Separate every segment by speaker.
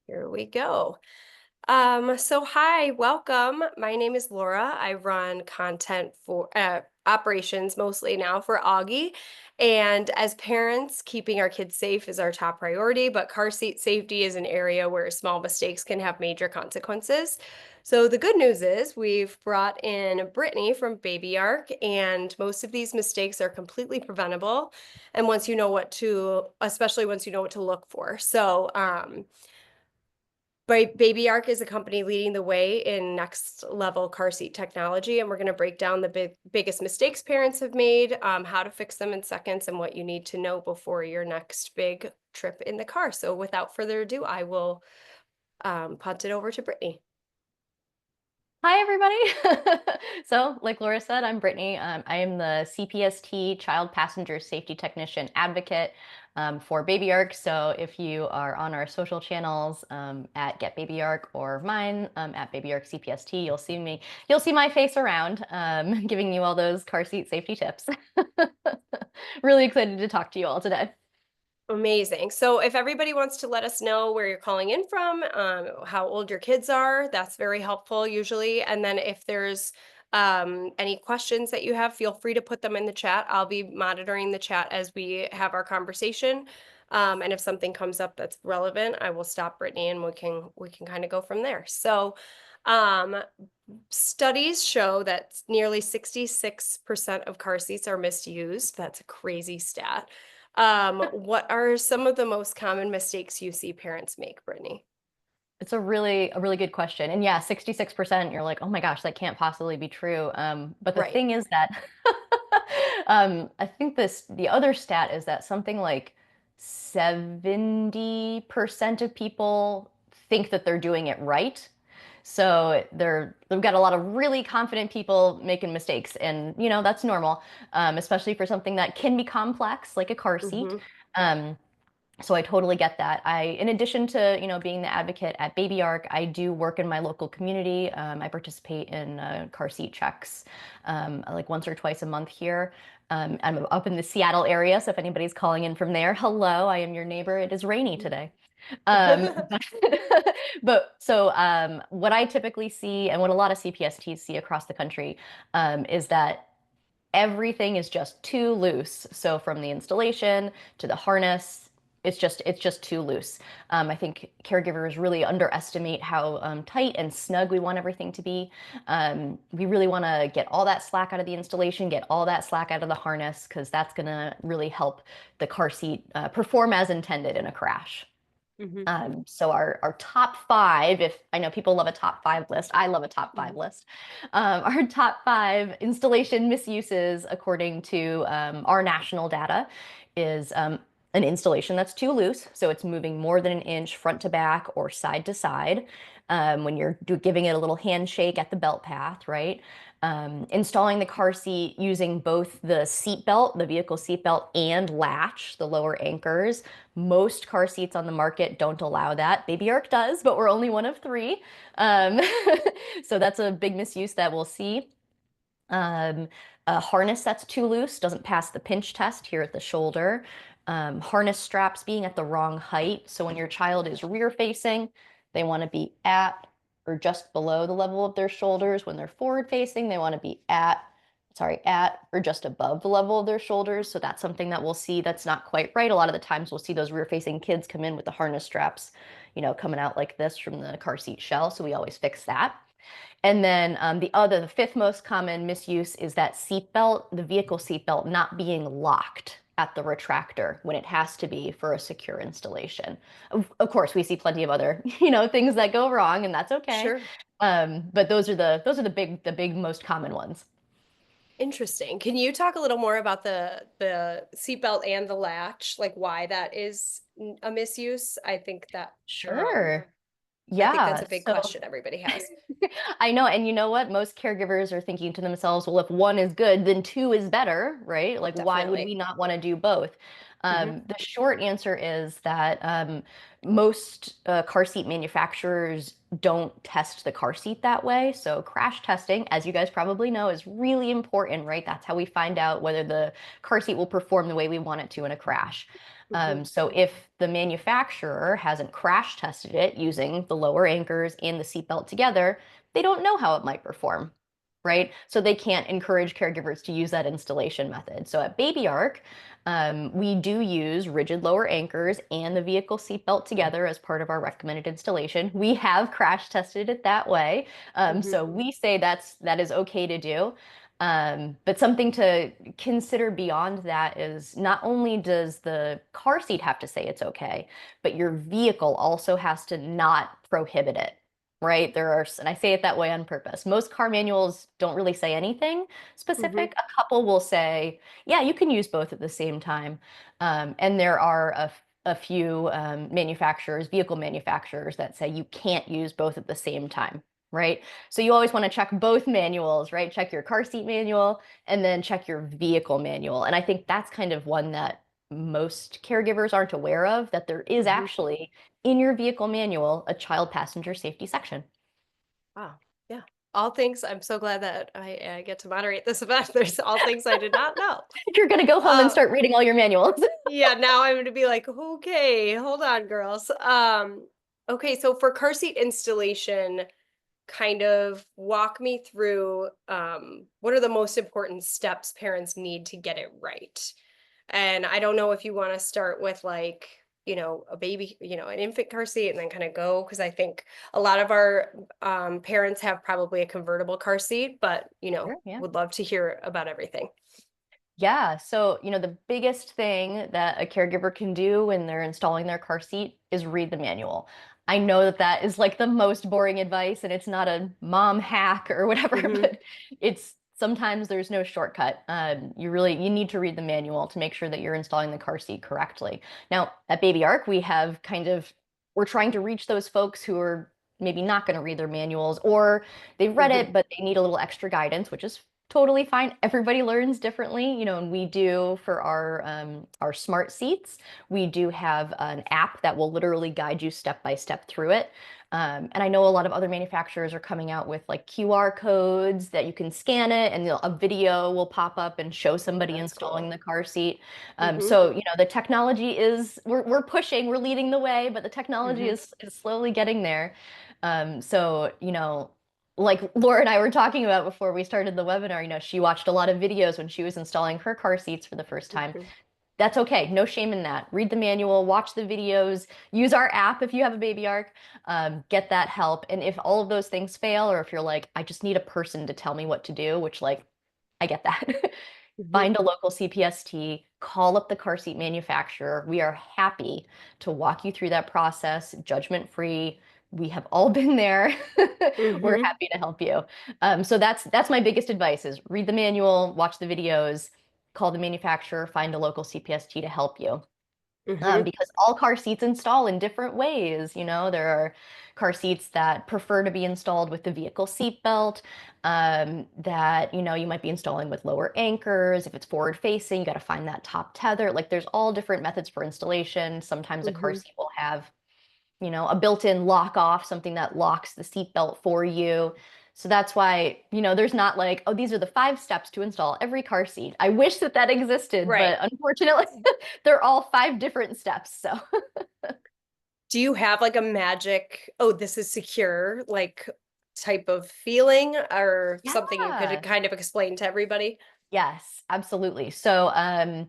Speaker 1: Here we go. So hi, welcome. My name is Laura. I run content for operations mostly now for Augie. And as parents, keeping our kids safe is our top priority, but car seat safety is an area where small mistakes can have major consequences. So the good news is we've brought in Britney from babyark, and most of these mistakes are completely preventable. And once you know what to, especially once you know what to look for. Babyark is a company leading the way in next level car seat technology, and we're going to break down the biggest mistakes parents have made, how to fix them in seconds, and what you need to know before your next big trip in the car. So, without further ado, I will punt it over to Brittany.
Speaker 2: Hi, everybody. So, like Laura said, I'm Brittany. I am the CPST Child Passenger Safety Technician Advocate for babyark. So, if you are on our social channels at Get babyark or mine at babyark CPST, you'll see me. You'll see my face around, giving you all those car seat safety tips. Really excited to talk to you all today.
Speaker 1: Amazing. So, if everybody wants to let us know where you're calling in from, how old your kids are, that's very helpful usually. And then if there's any questions that you have, feel free to put them in the chat. I'll be monitoring the chat as we have our conversation. And if something comes up that's relevant, I will stop Brittany and we can kind of go from there. So, um, studies show that nearly 66% of car seats are misused. That's a crazy stat. What are some of the most common mistakes you see parents make, Brittany?
Speaker 2: It's a really good question. And yeah, 66%, you're like, oh my gosh, that can't possibly be true. But the
Speaker 1: Right.
Speaker 2: thing is that I think the other stat is that something like 70% of people think that they're doing it right. So they've got a lot of really confident people making mistakes, and that's normal, especially for something that can be complex, like a car seat.
Speaker 1: Mhm.
Speaker 2: Um, so I totally get that. In addition to, being the advocate at babyark, I do work in my local community. I participate in car seat checks, like once or twice a month here. I'm up in the Seattle area, so if anybody's calling in from there, hello, I am your neighbor. It is rainy today. But, what I typically see and what a lot of CPSTs see across the country is that everything is just too loose. So from the installation to the harness, it's just too loose. I think caregivers really underestimate how tight and snug we want everything to be. We really want to get all that slack out of the installation, get all that slack out of the harness, because that's going to really help the car seat perform as intended in a crash.
Speaker 1: Mhm.
Speaker 2: So our top five, if I know people love a top five list, I love a top five
Speaker 1: Mhm.
Speaker 2: list. Our top five installation misuses, according to our national data, is an installation that's too loose. So it's moving more than an inch front to back or side to side. When you're giving it a little handshake at the belt path, right? Installing the car seat using both the seat belt, the vehicle seat belt, and latch, the lower anchors. Most car seats on the market don't allow that. babyark does, but we're only one of three. Um, so that's a big misuse that we'll see. Um, a harness that's too loose doesn't pass the pinch test here at the shoulder. Harness straps being at the wrong height. So when your child is rear facing, they want to be at or just below the level of their shoulders. When they're forward facing, they want to be at or just above the level of their shoulders. So that's something that we'll see that's not quite right. A lot of the times we'll see those rear facing kids come in with the harness straps, coming out like this from the car seat shell. So we always fix that. And then the fifth most common misuse is that seatbelt, the vehicle seatbelt, not being locked at the retractor when it has to be for a secure installation. Of course, we see plenty of other, things that go wrong, and that's okay.
Speaker 1: Sure.
Speaker 2: But those are the big most common ones.
Speaker 1: Interesting. Can you talk a little more about the seatbelt and the latch, like why that is a misuse?
Speaker 2: Sure.
Speaker 1: I think that's
Speaker 2: Yeah.
Speaker 1: a big
Speaker 2: So
Speaker 1: question everybody has.
Speaker 2: I know, and you know what? Most caregivers are thinking to themselves, well, if one is good, then two is better, right? Like, why would we
Speaker 1: Definitely.
Speaker 2: not want to do both?
Speaker 1: Hmm.
Speaker 2: The short answer is that most car seat manufacturers don't test the car seat that way. So, crash testing, as you guys probably know, is really important, right? That's how we find out whether the car seat will perform the way we want it to in a crash.
Speaker 1: Mhm.
Speaker 2: So if the manufacturer hasn't crash tested it using the lower anchors and the seatbelt together, they don't know how it might perform, right? So they can't encourage caregivers to use that installation method. So at babyark, we do use rigid lower anchors and the vehicle seatbelt together as part of our recommended installation. We have crash tested it that way.
Speaker 1: Mhm.
Speaker 2: So we say that is okay to do. But something to consider beyond that is not only does the car seat have to say it's okay, but your vehicle also has to not prohibit it, right? And I say it that way on purpose. Most car manuals don't really say anything
Speaker 1: Mhm.
Speaker 2: specific. A couple will say, yeah, you can use both at the same time. And there are a few vehicle manufacturers that say you can't use both at the same time, right? So you always want to check both manuals, right? Check your car seat manual and then check your vehicle manual. And I think that's kind of one that most caregivers aren't aware of, that there is
Speaker 1: Mhm.
Speaker 2: actually in your vehicle manual a child passenger safety section.
Speaker 1: Wow. Yeah. All things I'm so glad that I get to moderate this event. There's all things I did not know.
Speaker 2: If you're going to go home and
Speaker 1: Uh,
Speaker 2: start reading all your manuals.
Speaker 1: yeah, now I'm gonna be like, okay, hold on, girls. Okay, so for car seat installation, kind of walk me through what are the most important steps parents need to get it right. And I don't know if you want to start with like, a baby, an infant car seat and then kind of go because I think a lot of our parents have probably a convertible car seat, but
Speaker 2: Sure, yeah.
Speaker 1: would love to hear about everything.
Speaker 2: Yeah, so the biggest thing that a caregiver can do when they're installing their car seat is read the manual. I know that that is like the most boring advice and it's not a mom hack or whatever,
Speaker 1: Hmm.
Speaker 2: but it's sometimes there's no shortcut. You need to read the manual to make sure that you're installing the car seat correctly. Now, at Baby Ark, we're trying to reach those folks who are maybe not going to read their manuals or they've read
Speaker 1: Hmm.
Speaker 2: it, but they need a little extra guidance, which is totally fine. Everybody learns differently, and we do for our smart seats, we do have an app that will literally guide you step by step through it. And I know a lot of other manufacturers are coming out with like QR codes that you can scan it and a video will pop up and show
Speaker 1: Oh,
Speaker 2: somebody
Speaker 1: that's
Speaker 2: installing
Speaker 1: cool.
Speaker 2: the car seat.
Speaker 1: Hmm.
Speaker 2: So, the technology we're pushing, we're leading the way, but the technology
Speaker 1: Hmm.
Speaker 2: is slowly getting there. So, like Laura and I were talking about before we started the webinar, she watched a lot of videos when she was installing her car seats for the first time.
Speaker 1: Hmm.
Speaker 2: That's okay. No shame in that. Read the manual, watch the videos, use our app if you have a baby arc, get that help. And if all of those things fail, or if you're like, I just need a person to tell me what to do, which like, I get that.
Speaker 1: Hmm.
Speaker 2: Find a local CPST, call up the car seat manufacturer. We are happy to walk you through that process, judgment free. We have all been there. We're
Speaker 1: Hmm.
Speaker 2: happy to help you. So that's my biggest advice is read the manual, watch the videos, call the manufacturer, find a local CPST to help you.
Speaker 1: Hmm.
Speaker 2: Because all car seats install in different ways. There are car seats that prefer to be installed with the vehicle seat belt, that, you might be installing with lower anchors. If it's forward facing, you got to find that top tether. Like there's all different methods for installation. Sometimes a car
Speaker 1: Hmm.
Speaker 2: seat will have a built-in lock off, something that locks the seatbelt for you. So that's why, there's not like, oh, these are the 5 steps to install every car seat. I wish that that existed,
Speaker 1: Right.
Speaker 2: but unfortunately, they're all 5 different steps. So
Speaker 1: Do you have like a magic, "Oh, this is secure," like, type of feeling or something you could
Speaker 2: yeah,
Speaker 1: kind of explain to everybody?
Speaker 2: yes, absolutely. So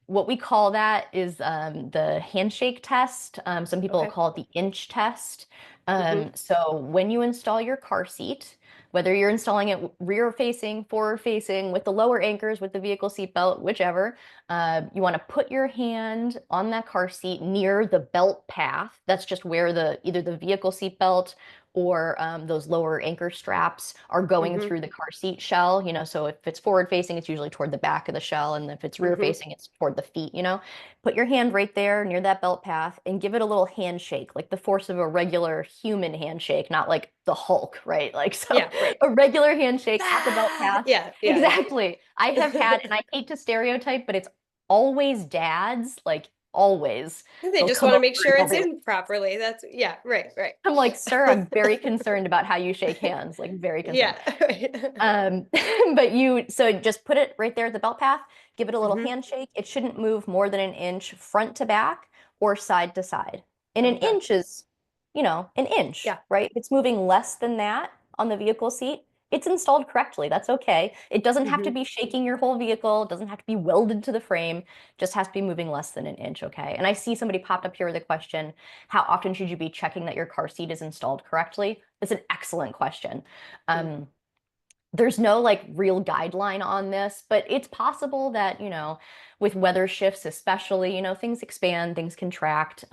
Speaker 2: what we call that is the handshake test. Some people
Speaker 1: Okay.
Speaker 2: call it the inch test.
Speaker 1: Mhm.
Speaker 2: So when you install your car seat, whether you're installing it rear facing, forward facing, with the lower anchors, with the vehicle seat belt, whichever, you want to put your hand on that car seat near the belt path. That's just where either the vehicle seat belt or those lower anchor straps are going
Speaker 1: Mhm.
Speaker 2: through the car seat shell. So if it's forward facing, it's usually toward the back of the shell, and if it's rear
Speaker 1: Mhm.
Speaker 2: facing, it's toward the feet. Put your hand right there near that belt path and give it a little handshake, like the force of a regular human handshake, not like the Hulk, right? Like so,
Speaker 1: Yeah, right.
Speaker 2: a regular handshake at the belt
Speaker 1: Ah!
Speaker 2: path.
Speaker 1: Yeah, yeah,
Speaker 2: Exactly. I have had, and I hate to stereotype, but it's always dads, like always.
Speaker 1: They
Speaker 2: They'll
Speaker 1: just
Speaker 2: come
Speaker 1: wanna
Speaker 2: over
Speaker 1: make
Speaker 2: and
Speaker 1: sure
Speaker 2: they'll
Speaker 1: it's
Speaker 2: be like,
Speaker 1: in properly. That's yeah, right, right.
Speaker 2: I'm like, sir, I'm very concerned about how you shake hands, like very concerned.
Speaker 1: Yeah, right.
Speaker 2: Um, so just put it right there at the belt path, give it a little
Speaker 1: Mhm,
Speaker 2: handshake. It shouldn't move more than an inch front to back or side to side. And an
Speaker 1: okay.
Speaker 2: inch is, an inch,
Speaker 1: Yeah.
Speaker 2: right? If it's moving less than that on the vehicle seat, it's installed correctly. That's okay. It doesn't have to
Speaker 1: Mhm,
Speaker 2: be shaking your whole vehicle. It doesn't have to be welded to the frame. Just has to be moving less than an inch, okay? And I see somebody popped up here with a question, how often should you be checking that your car seat is installed correctly? It's an excellent question.
Speaker 1: mm,
Speaker 2: There's no like real guideline on this, but it's possible that, with weather shifts, especially, things expand, things contract.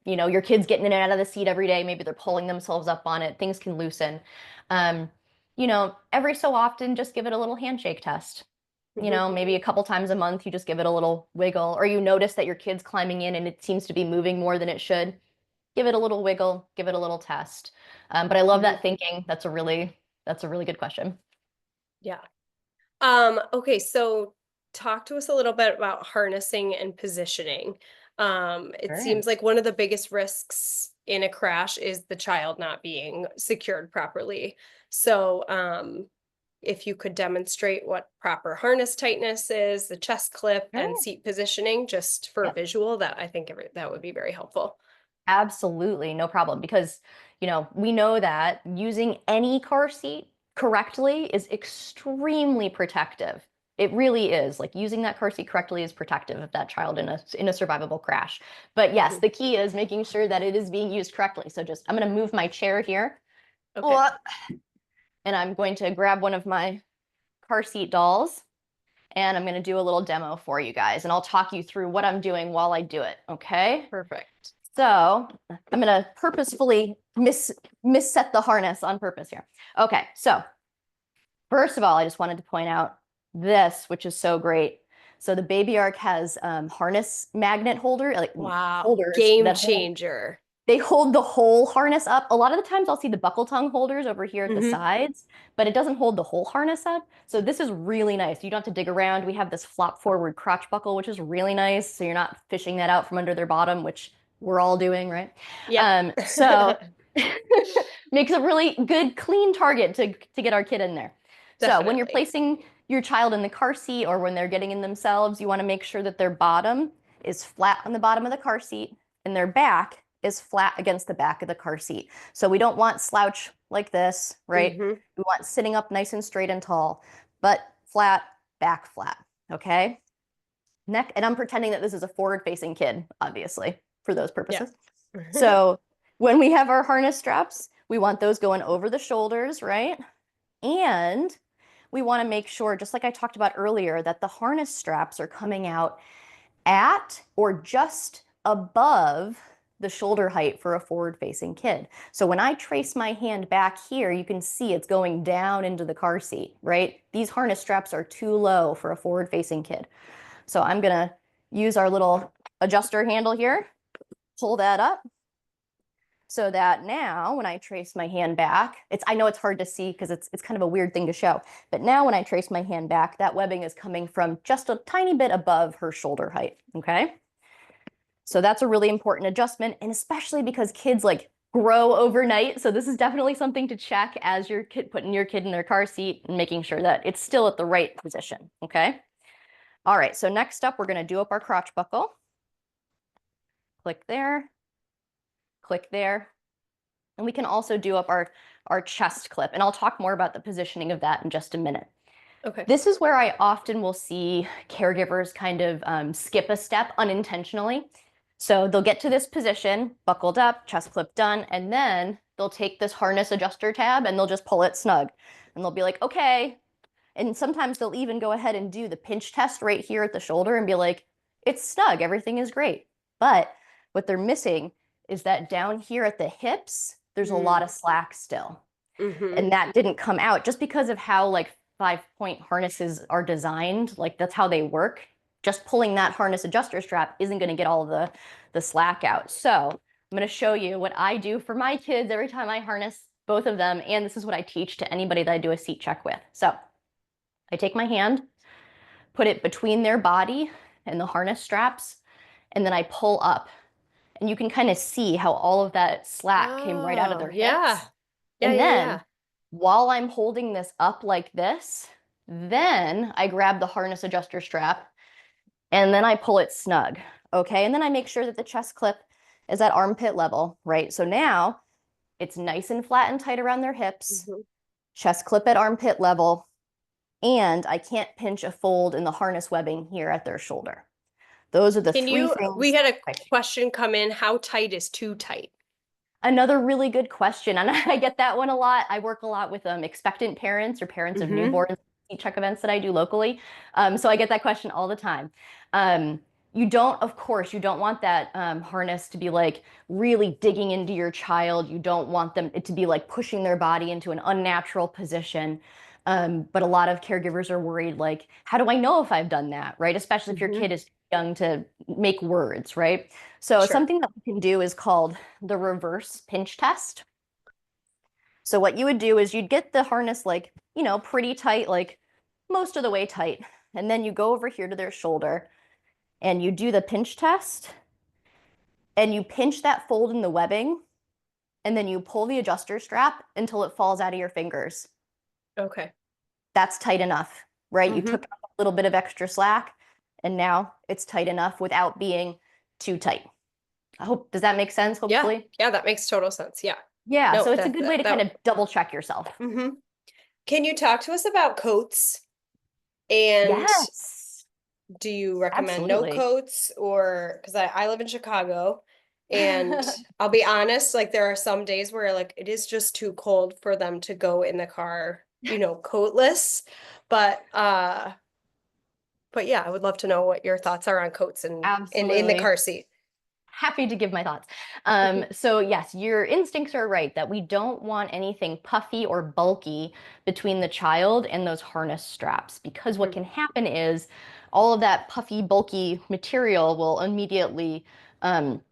Speaker 2: Your kids getting in and out of the seat every day, maybe they're pulling themselves up on it, things can loosen. Um, every so often, just give it a little handshake test.
Speaker 1: mhm,
Speaker 2: Maybe a couple times a month, you just give it a little wiggle, or you notice that your kid's climbing in and it seems to be moving more than it should. Give it a little wiggle, give it a little test. But I love
Speaker 1: mhm,
Speaker 2: that thinking. That's a really good question.
Speaker 1: yeah. Okay, so talk to us a little bit about harnessing and positioning. It
Speaker 2: Sure.
Speaker 1: seems like one of the biggest risks in a crash is the child not being secured properly. So, if you could demonstrate what proper harness tightness is, the chest clip, and
Speaker 2: Sure.
Speaker 1: seat positioning, just for
Speaker 2: Yep.
Speaker 1: visual, that I think that would be very helpful.
Speaker 2: Absolutely, no problem. Because, we know that using any car seat correctly is extremely protective. It really is. Like using that car seat correctly is protective of that child in a survivable crash. But yes,
Speaker 1: Mhm.
Speaker 2: the key is making sure that it is being used correctly. So just I'm going to move my chair here.
Speaker 1: Okay,
Speaker 2: Whoop. And I'm going to grab one of my car seat dolls and I'm going to do a little demo for you guys. And I'll talk you through what I'm doing while I do it. Okay.
Speaker 1: perfect.
Speaker 2: So I'm going to purposefully misset the harness on purpose here. Okay. So first of all, I just wanted to point out this, which is so great. So the babyark has harness magnet holder, like
Speaker 1: Wow,
Speaker 2: holders
Speaker 1: game
Speaker 2: that hold
Speaker 1: changer.
Speaker 2: they hold the whole harness up. A lot of the times I'll see the buckle tongue holders over here at the
Speaker 1: Hmm.
Speaker 2: sides, but it doesn't hold the whole harness up. So this is really nice. You don't have to dig around. We have this flop forward crotch buckle, which is really nice. So you're not fishing that out from under their bottom, which we're all doing, right?
Speaker 1: Yep.
Speaker 2: So makes a really good, clean target to get our kid in there. So when you're
Speaker 1: Definitely.
Speaker 2: placing your child in the car seat or when they're getting in themselves, you want to make sure that their bottom is flat on the bottom of the car seat and their back is flat against the back of the car seat. So we don't want slouch like this, right?
Speaker 1: Hmm.
Speaker 2: We want sitting up nice and straight and tall, but flat, back flat, okay? Neck, and I'm pretending that this is a forward-facing kid, obviously, for those
Speaker 1: Yeah.
Speaker 2: purposes. So when we have our harness straps, we want those going over the shoulders, right? And we want to make sure, just like I talked about earlier, that the harness straps are coming out at or just above the shoulder height for a forward-facing kid. So when I trace my hand back here, you can see it's going down into the car seat, right? These harness straps are too low for a forward-facing kid. So I'm gonna use our little adjuster handle here, pull that up so that now when I trace my hand back, I know it's hard to see because it's kind of a weird thing to show, but now when I trace my hand back, that webbing is coming from just a tiny bit above her shoulder height, okay? So that's a really important adjustment, and especially because kids like grow overnight. So this is definitely something to check as you're putting your kid in their car seat and making sure that it's still at the right position, okay? All right, so next up, we're gonna do up our crotch buckle. Click there, and we can also do up our chest clip, and I'll talk more about the positioning of that in just a minute.
Speaker 1: Okay.
Speaker 2: This is where I often will see caregivers kind of skip a step unintentionally. So they'll get to this position, buckled up, chest clip done, and then they'll take this harness adjuster tab and they'll just pull it snug. And they'll be like, okay. And sometimes they'll even go ahead and do the pinch test right here at the shoulder and be like, it's snug, everything is great. But what they're missing is that down here at the hips, there's a lot
Speaker 1: Mm.
Speaker 2: of slack still.
Speaker 1: Mhm.
Speaker 2: And that didn't come out just because of how like 5-point harnesses are designed. Like that's how they work. Just pulling that harness adjuster strap isn't going to get all the slack out. So I'm going to show you what I do for my kids every time I harness both of them. And this is what I teach to anybody that I do a seat check with. So I take my hand, put it between their body and the harness straps, and then I pull up. And you can kind of see how all of that slack came right out of
Speaker 1: Oh,
Speaker 2: their
Speaker 1: yeah.
Speaker 2: hips.
Speaker 1: Yeah,
Speaker 2: And
Speaker 1: yeah,
Speaker 2: then
Speaker 1: yeah.
Speaker 2: while I'm holding this up like this, then I grab the harness adjuster strap and then I pull it snug. Okay. And then I make sure that the chest clip is at armpit level, right? So now it's nice and flat and tight around their hips,
Speaker 1: Mhm.
Speaker 2: chest clip at armpit level, and I can't pinch a fold in the harness webbing here at their shoulder. Those are the three
Speaker 1: We
Speaker 2: things.
Speaker 1: had a
Speaker 2: Okay.
Speaker 1: question come in, how tight is too tight?
Speaker 2: Another really good question, and I get that one a lot. I work a lot with expectant parents or parents of
Speaker 1: Mhm.
Speaker 2: newborns check events that I do locally. So I get that question all the time. Um, you don't, of course, you don't want that harness to be like really digging into your child. You don't want them it to be like pushing their body into an unnatural position. But a lot of caregivers are worried, like, how do I know if I've done that, right? Especially if your
Speaker 1: Mhm.
Speaker 2: kid is young to make words, right? So
Speaker 1: Sure.
Speaker 2: something that we can do is called the reverse pinch test. So what you would do is you'd get the harness like, pretty tight, like most of the way tight. And then you go over here to their shoulder and you do the pinch test and you pinch that fold in the webbing and then you pull the adjuster strap until it falls out of your fingers.
Speaker 1: Okay.
Speaker 2: That's tight enough, right? You took
Speaker 1: Mhm.
Speaker 2: out a little bit of extra slack and now it's tight enough without being too tight. Does that make sense,
Speaker 1: Yeah.
Speaker 2: hopefully?
Speaker 1: Yeah, that makes total sense. Yeah.
Speaker 2: Yeah,
Speaker 1: No,
Speaker 2: so it's a
Speaker 1: that
Speaker 2: good way to kind
Speaker 1: that
Speaker 2: of double check yourself.
Speaker 1: Mhm. Can you talk to us about coats? And
Speaker 2: Yes,
Speaker 1: do you recommend no
Speaker 2: absolutely.
Speaker 1: coats, or because I live in Chicago, and I'll be honest, like there are some days where like it is just too cold for them to go in the car, coatless. But yeah, I would love to know what your thoughts are on coats and in the
Speaker 2: Absolutely.
Speaker 1: car seat.
Speaker 2: Happy to give my thoughts. So yes, your instincts are right that we don't want anything puffy or bulky between the child and those harness straps because what
Speaker 1: Mhm.
Speaker 2: can happen is all of that puffy, bulky material will immediately um,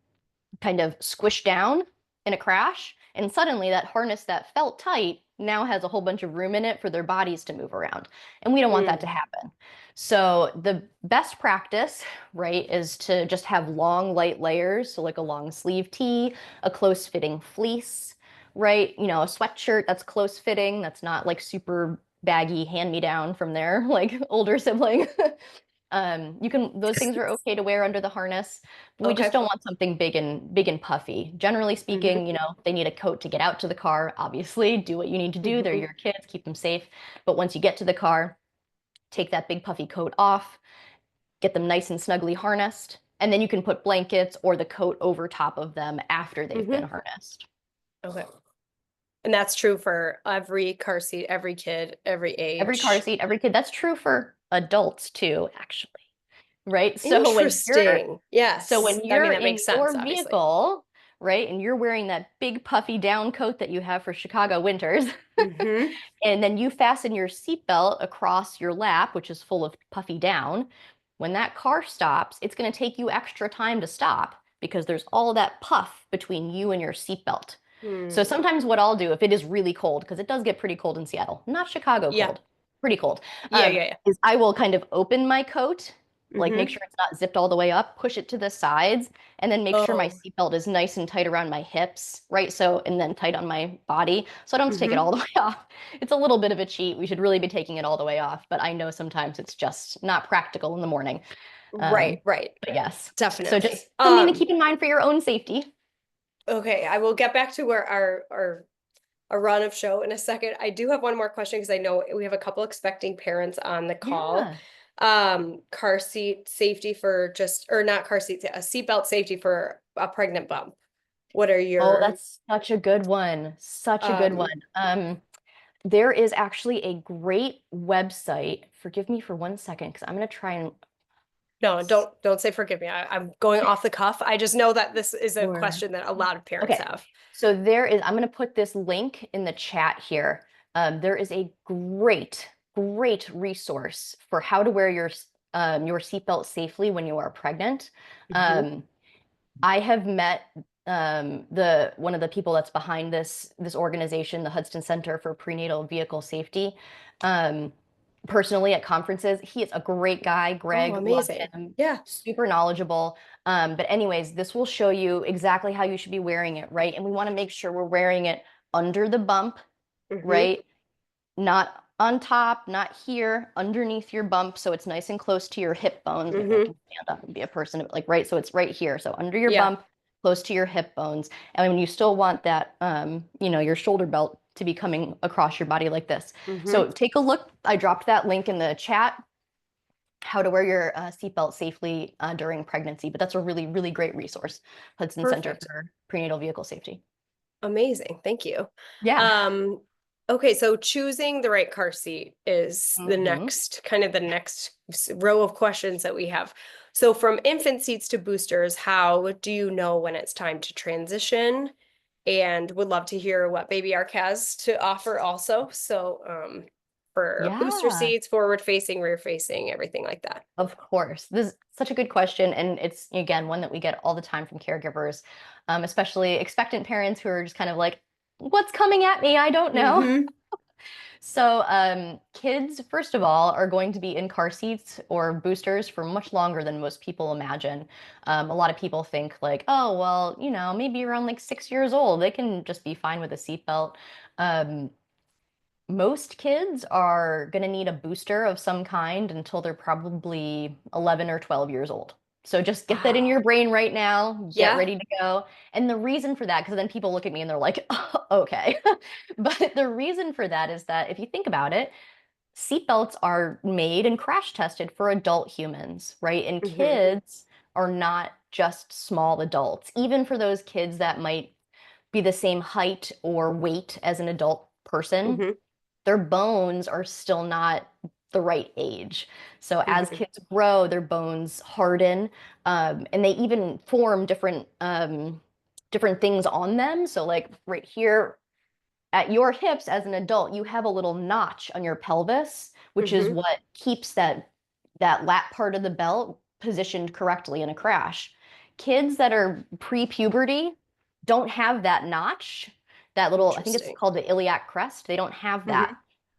Speaker 2: kind of squish down in a crash. And suddenly that harness that felt tight now has a whole bunch of room in it for their bodies to move around. And we don't want that to
Speaker 1: Mm.
Speaker 2: happen. So the best practice, right, is to just have long, light layers. So like a long sleeve tee, a close fitting fleece, right? A sweatshirt that's close fitting, that's not like super baggy hand me down from their like older sibling. Those things are okay to wear under the harness. We just
Speaker 1: Okay.
Speaker 2: don't want something big and puffy. Generally
Speaker 1: Hmm.
Speaker 2: speaking, they need a coat to get out to the car. Obviously, do what you need to do. They're
Speaker 1: Hmm.
Speaker 2: your kids, keep them safe. But once you get to the car, take that big puffy coat off, get them nice and snugly harnessed, and then you can put blankets or the coat over top of them after they've been
Speaker 1: Hmm.
Speaker 2: harnessed.
Speaker 1: Okay. And that's true for every car seat, every kid, every
Speaker 2: Every car
Speaker 1: age.
Speaker 2: seat, every kid. That's true for adults too, actually. Right?
Speaker 1: Interesting.
Speaker 2: So
Speaker 1: Yes.
Speaker 2: when
Speaker 1: I mean,
Speaker 2: you're
Speaker 1: that
Speaker 2: in
Speaker 1: makes sense,
Speaker 2: your
Speaker 1: obviously.
Speaker 2: vehicle, right, and you're wearing that big puffy down coat that you have for Chicago winters,
Speaker 1: Hmm.
Speaker 2: and then you fasten your seatbelt across your lap, which is full of puffy down, when that car stops, it's going to take you extra time to stop because there's all that puff between you and your seatbelt. So
Speaker 1: Hmm.
Speaker 2: sometimes what I'll do if it is really cold, because it does get pretty cold in Seattle, not Chicago
Speaker 1: Yeah.
Speaker 2: cold, pretty cold,
Speaker 1: Yeah. Yeah. Yeah.
Speaker 2: is I will kind of open my coat, like make
Speaker 1: Hmm.
Speaker 2: sure it's not zipped all the way up, push it to the sides, and then make sure my
Speaker 1: Oh.
Speaker 2: seatbelt is nice and tight around my hips, right? So, and then tight on my body. So I don't have to take it
Speaker 1: Hmm.
Speaker 2: all the way off. It's a little bit of a cheat. We should really be taking it all the way off, but I know sometimes it's just not practical in the morning.
Speaker 1: Right.
Speaker 2: Um,
Speaker 1: Right.
Speaker 2: but yes. So
Speaker 1: Definitely.
Speaker 2: just something to keep in mind for your own safety.
Speaker 1: Okay. I will get back to where our run of show in a second. I do have one more question because I know we have a couple expecting parents on the call.
Speaker 2: Yeah.
Speaker 1: Car seat safety for just, or not car seat, a seatbelt safety for a pregnant bump. What are
Speaker 2: Oh,
Speaker 1: your
Speaker 2: that's such a good one. Such a good
Speaker 1: um
Speaker 2: one. There is actually a great website. Forgive me for 1 second because I'm going to try and
Speaker 1: no, don't say forgive me. I'm going off the cuff. I just know that this is a
Speaker 2: Sure.
Speaker 1: question that a lot of parents
Speaker 2: Okay.
Speaker 1: have.
Speaker 2: So I'm going to put this link in the chat here. There is a great resource for how to wear your seatbelt safely when you are pregnant.
Speaker 1: Hmm.
Speaker 2: Um, I have met the one of the people that's behind this organization, the Hudson Center for Prenatal Vehicle Safety. Um, personally at conferences. He is a great guy.
Speaker 1: Oh,
Speaker 2: Greg, love
Speaker 1: amazing.
Speaker 2: him,
Speaker 1: Yeah.
Speaker 2: super knowledgeable. But anyways, this will show you exactly how you should be wearing it, right? And we want to make sure we're wearing it under the bump,
Speaker 1: Mhm.
Speaker 2: right? Not on top, not here, underneath your bump, so it's nice and close to your hip bones. Maybe I
Speaker 1: Mhm.
Speaker 2: can stand up and be a person, like right, so it's right here. So under your
Speaker 1: Yeah.
Speaker 2: bump, close to your hip bones. And when you still want that, your shoulder belt to be coming across your body like this.
Speaker 1: Mhm.
Speaker 2: So take a look. I dropped that link in the chat, how to wear your seatbelt safely during pregnancy. But that's a really, really great resource, Hudson Center
Speaker 1: Perfect.
Speaker 2: for Prenatal Vehicle Safety.
Speaker 1: Amazing. Thank you.
Speaker 2: Yeah.
Speaker 1: Um, okay, so choosing the right car seat is the
Speaker 2: Hmm.
Speaker 1: next kind of the next row of questions that we have. So from infant seats to boosters, how do you know when it's time to transition? And would love to hear what babyark has to offer also. So for booster
Speaker 2: Yeah.
Speaker 1: seats, forward facing, rear facing, everything like that.
Speaker 2: Of course. This is such a good question. And it's, again, one that we get all the time from caregivers, especially expectant parents who are just kind of like, what's coming at me? I don't know.
Speaker 1: Mm-hmm.
Speaker 2: So, kids, first of all, are going to be in car seats or boosters for much longer than most people imagine. A lot of people think, like, oh, well, maybe around like 6 years old, they can just be fine with a seatbelt. Um, Most kids are going to need a booster of some kind until they're probably 11 or 12 years old. So just get that in
Speaker 1: Wow.
Speaker 2: your brain right now, get
Speaker 1: Yeah.
Speaker 2: ready to go. And the reason for that, because then people look at me and they're like, oh, okay. But the reason for that is that if you think about it, seatbelts are made and crash tested for adult humans, right? And
Speaker 1: Mm-hmm.
Speaker 2: kids are not just small adults. Even for those kids that might be the same height or weight as an adult person,
Speaker 1: Mm-hmm.
Speaker 2: their bones are still not the right age. So as
Speaker 1: Mm-hmm.
Speaker 2: kids grow, their bones harden, and they even form different things on them. So like right here at your hips as an adult, you have a little notch on your pelvis, which is
Speaker 1: Mm-hmm.
Speaker 2: what keeps that lat part of the belt positioned correctly in a crash. Kids that are pre-puberty don't have that notch, that little, I think it's
Speaker 1: Interesting.
Speaker 2: called the iliac crest. They don't have
Speaker 1: Mm-hmm.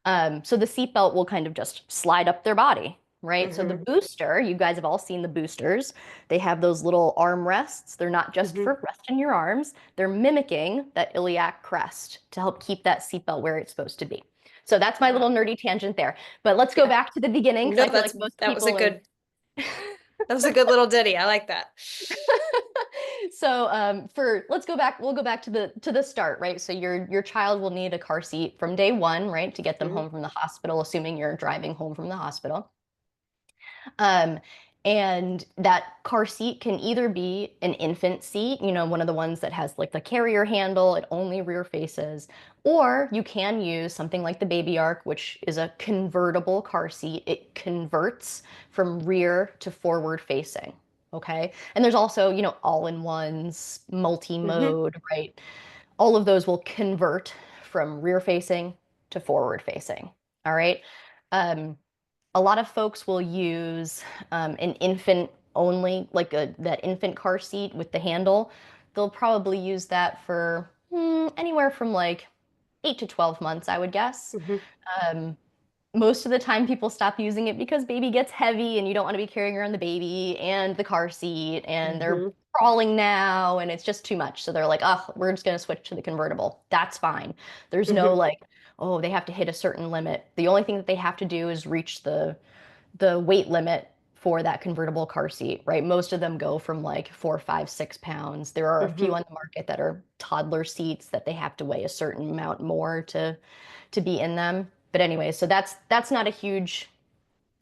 Speaker 2: that. So the seatbelt will kind of just slide up their body, right? So the
Speaker 1: Mm-hmm.
Speaker 2: booster, you guys have all seen the boosters. They have those little arm rests. They're not just
Speaker 1: Mm-hmm.
Speaker 2: for resting your arms. They're mimicking that iliac crest to help keep that seatbelt where it's supposed to be. So that's my
Speaker 1: Wow.
Speaker 2: little nerdy tangent there. But let's go
Speaker 1: Yeah.
Speaker 2: back to the beginning because
Speaker 1: No,
Speaker 2: I feel like most
Speaker 1: that was a
Speaker 2: people are.
Speaker 1: good that was a good little ditty. I like that.
Speaker 2: So for let's go back. We'll go back to the start, right? So your child will need a car seat from day one, right, to get them
Speaker 1: Mhm.
Speaker 2: home from the hospital, assuming you're driving home from the hospital. Um, and that car seat can either be an infant seat, one of the ones that has like the carrier handle, it only rear faces, or you can use something like the babyark, which is a convertible car seat. It converts from rear to forward facing. Okay. And there's also, all-in-ones,
Speaker 1: Mhm.
Speaker 2: multi-mode, right? All of those will convert from rear facing to forward facing. All right. Um, a lot of folks will use an infant only, like that infant car seat with the handle. They'll probably use that for anywhere from like 8 to 12 months, I would guess.
Speaker 1: Mhm.
Speaker 2: Um, Most of the time people stop using it because baby gets heavy and you don't want to be carrying around the baby and the car seat and they're
Speaker 1: Mhm.
Speaker 2: crawling now and it's just too much. So they're like, oh, we're just going to switch to the convertible. That's fine. There's no
Speaker 1: Mhm.
Speaker 2: like, oh, they have to hit a certain limit. The only thing that they have to do is reach the weight limit for that convertible car seat, right? Most of them go from like 4, 5, 6 pounds. There are a few
Speaker 1: Mhm.
Speaker 2: on the market that are toddler seats that they have to weigh a certain amount more to be in them. But anyway, so that's not a huge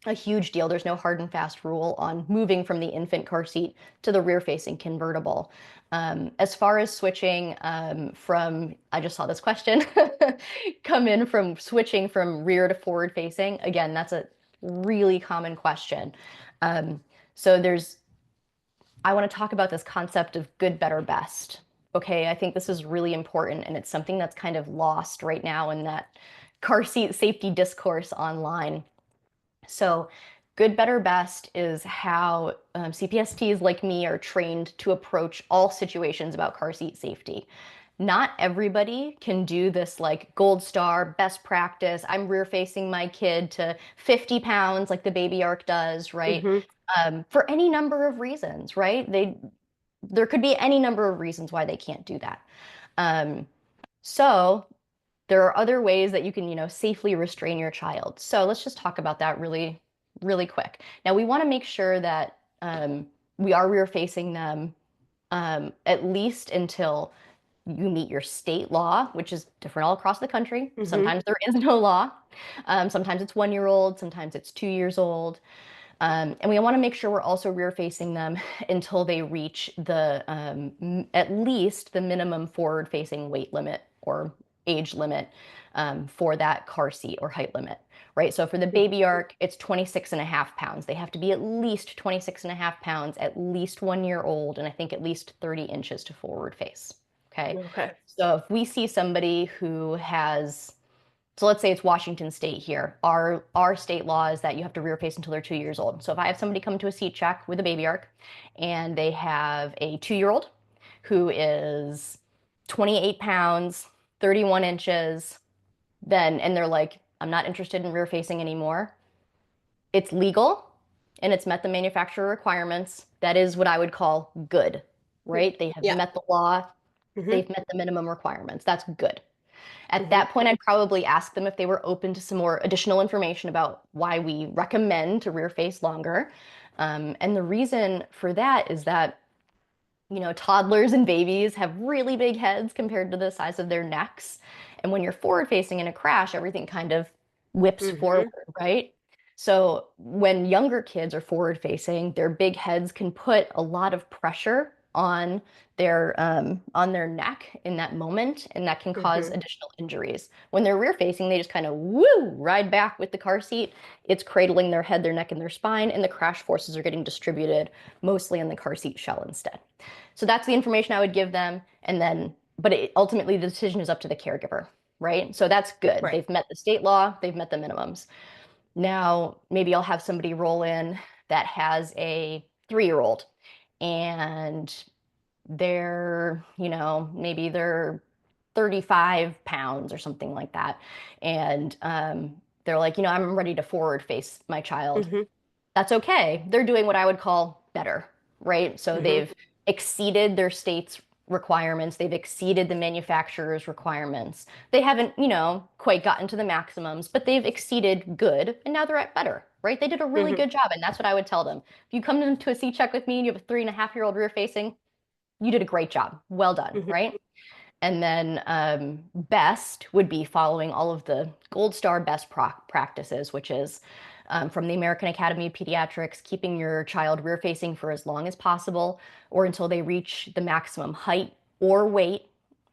Speaker 2: deal. There's no hard and fast rule on moving from the infant car seat to the rear-facing convertible. As far as switching I just saw this question come in from switching from rear to forward facing. Again, that's a really common question. Um, so I want to talk about this concept of good, better, best. Okay, I think this is really important, and it's something that's kind of lost right now in that car seat safety discourse online. So, good, better, best is how CPSTs like me are trained to approach all situations about car seat safety. not everybody can do this like gold star, best practice. I'm rear facing my kid to 50 pounds like the babyark does, right?
Speaker 1: Mhm.
Speaker 2: For any number of reasons, right? There could be any number of reasons why they can't do that. Um, so there are other ways that you can, safely restrain your child. So let's just talk about that really, really quick. Now we want to make sure that we are rear facing them at least until you meet your state law, which is different all across the country.
Speaker 1: Mhm.
Speaker 2: Sometimes there is no law. Sometimes it's 1 year old, sometimes it's 2 years old. And we want to make sure we're also rear facing them until they reach at least the minimum forward facing weight limit or age limit for that car seat or height limit, right? So for the
Speaker 1: Mhm.
Speaker 2: baby ark, it's 26 and a half pounds. They have to be at least 26 and a half pounds, at least 1 year old, and I think at least 30 inches to forward face. Okay.
Speaker 1: Okay.
Speaker 2: So if we see somebody who has, so let's say it's Washington State here. Our state law is that you have to rear face until they're 2 years old. So if I have somebody come to a seat check with a baby ark and they have a 2 year old who is 28 pounds, 31 inches, then and they're like, I'm not interested in rear facing anymore. It's legal and it's met the manufacturer requirements. That is what I would call good, right? They have
Speaker 1: Yeah.
Speaker 2: met the law,
Speaker 1: Mhm.
Speaker 2: they've met the minimum requirements. That's good. At
Speaker 1: Mhm.
Speaker 2: that point, I'd probably ask them if they were open to some more additional information about why we recommend to rear face longer. And the reason for that is that, toddlers and babies have really big heads compared to the size of their necks. And when you're forward facing in a crash, everything kind of whips forward,
Speaker 1: Mhm.
Speaker 2: right? So when younger kids are forward facing, their big heads can put a lot of pressure on their neck in that moment, and that can cause
Speaker 1: Mhm.
Speaker 2: additional injuries. When they're rear facing, they just kind of woo ride back with the car seat. It's cradling their head, their neck, and their spine, and the crash forces are getting distributed mostly in the car seat shell instead. So that's the information I would give them. And then, but ultimately, the decision is up to the caregiver, right? So that's good.
Speaker 1: Right.
Speaker 2: They've met the state law, they've met the minimums. Now, maybe I'll have somebody roll in that has a 3 year old and maybe they're 35 pounds or something like that. And they're like, I'm ready to forward face my child.
Speaker 1: Mhm.
Speaker 2: That's okay. They're doing what I would call better, right? So
Speaker 1: Mhm.
Speaker 2: they've exceeded their state's requirements, they've exceeded the manufacturer's requirements. They haven't, quite gotten to the maximums, but they've exceeded good, and now they're at better, right? They did a really
Speaker 1: Mhm.
Speaker 2: good job, and that's what I would tell them. If you come into a C check with me and you have a 3.5 year old rear facing, you did a great job. Well done,
Speaker 1: Mhm.
Speaker 2: right? And then best would be following all of the gold star best practices, which is from the American Academy of Pediatrics, keeping your child rear facing for as long as possible or until they reach the maximum height or weight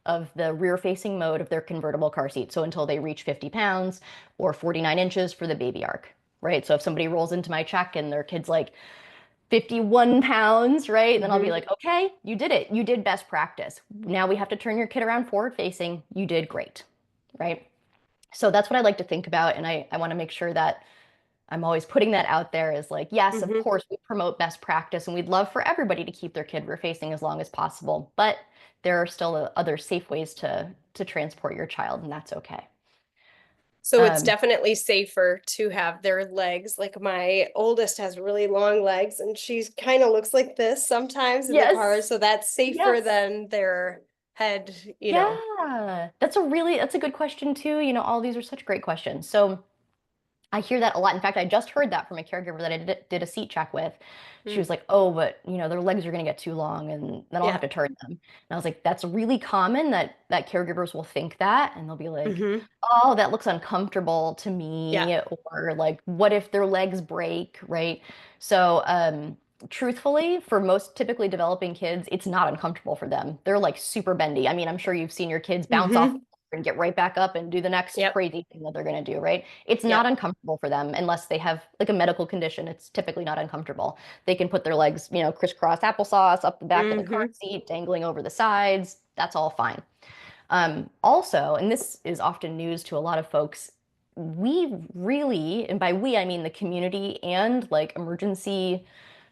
Speaker 2: of the rear facing mode of their convertible car seat. So until they reach 50 pounds or 49 inches for the baby ark, right? So if somebody rolls into my check and their kid's like, 51 pounds, right? And then I'll be
Speaker 1: Mhm.
Speaker 2: like, okay, you did it. You did best practice. Now we have to turn your kid around forward facing. You did great, right? So that's what I like to think about. And I want to make sure that I'm always putting that out there as like, yes, of
Speaker 1: Mhm.
Speaker 2: course, we promote best practice and we'd love for everybody to keep their kid rear facing as long as possible. But there are still other safe ways to transport your child, and that's okay.
Speaker 1: So it's
Speaker 2: Um,
Speaker 1: definitely safer to have their legs. Like my oldest has really long legs and she kind of looks like this sometimes in the car.
Speaker 2: yes,
Speaker 1: So that's safer
Speaker 2: yes.
Speaker 1: than their head.
Speaker 2: Yeah, that's a good question too. All these are such great questions. So I hear that a lot. In fact, I just heard that from a caregiver that I did a seat check with. She
Speaker 1: Mm.
Speaker 2: was like, "Oh, but their legs are going to get too long, and then I'll have
Speaker 1: Yeah.
Speaker 2: to turn them." And I was like, "That's really common that caregivers will think that, and they'll be like,
Speaker 1: Mhm.
Speaker 2: oh, that looks uncomfortable to
Speaker 1: Yeah.
Speaker 2: me, or like, what if their legs break, right?" So, truthfully, for most typically developing kids, it's not uncomfortable for them. They're like super bendy. I mean, I'm sure you've seen your kids bounce off
Speaker 1: Mhm.
Speaker 2: and get right back up and do the next
Speaker 1: Yep.
Speaker 2: crazy thing that they're going to do, right? It's not
Speaker 1: Yep.
Speaker 2: uncomfortable for them unless they have like a medical condition. It's typically not uncomfortable. They can put their legs, crisscross applesauce up the back of the car
Speaker 1: Mhm.
Speaker 2: seat, dangling over the sides. That's all fine. Also, and this is often news to a lot of folks, we really, and by we, I mean the community and like emergency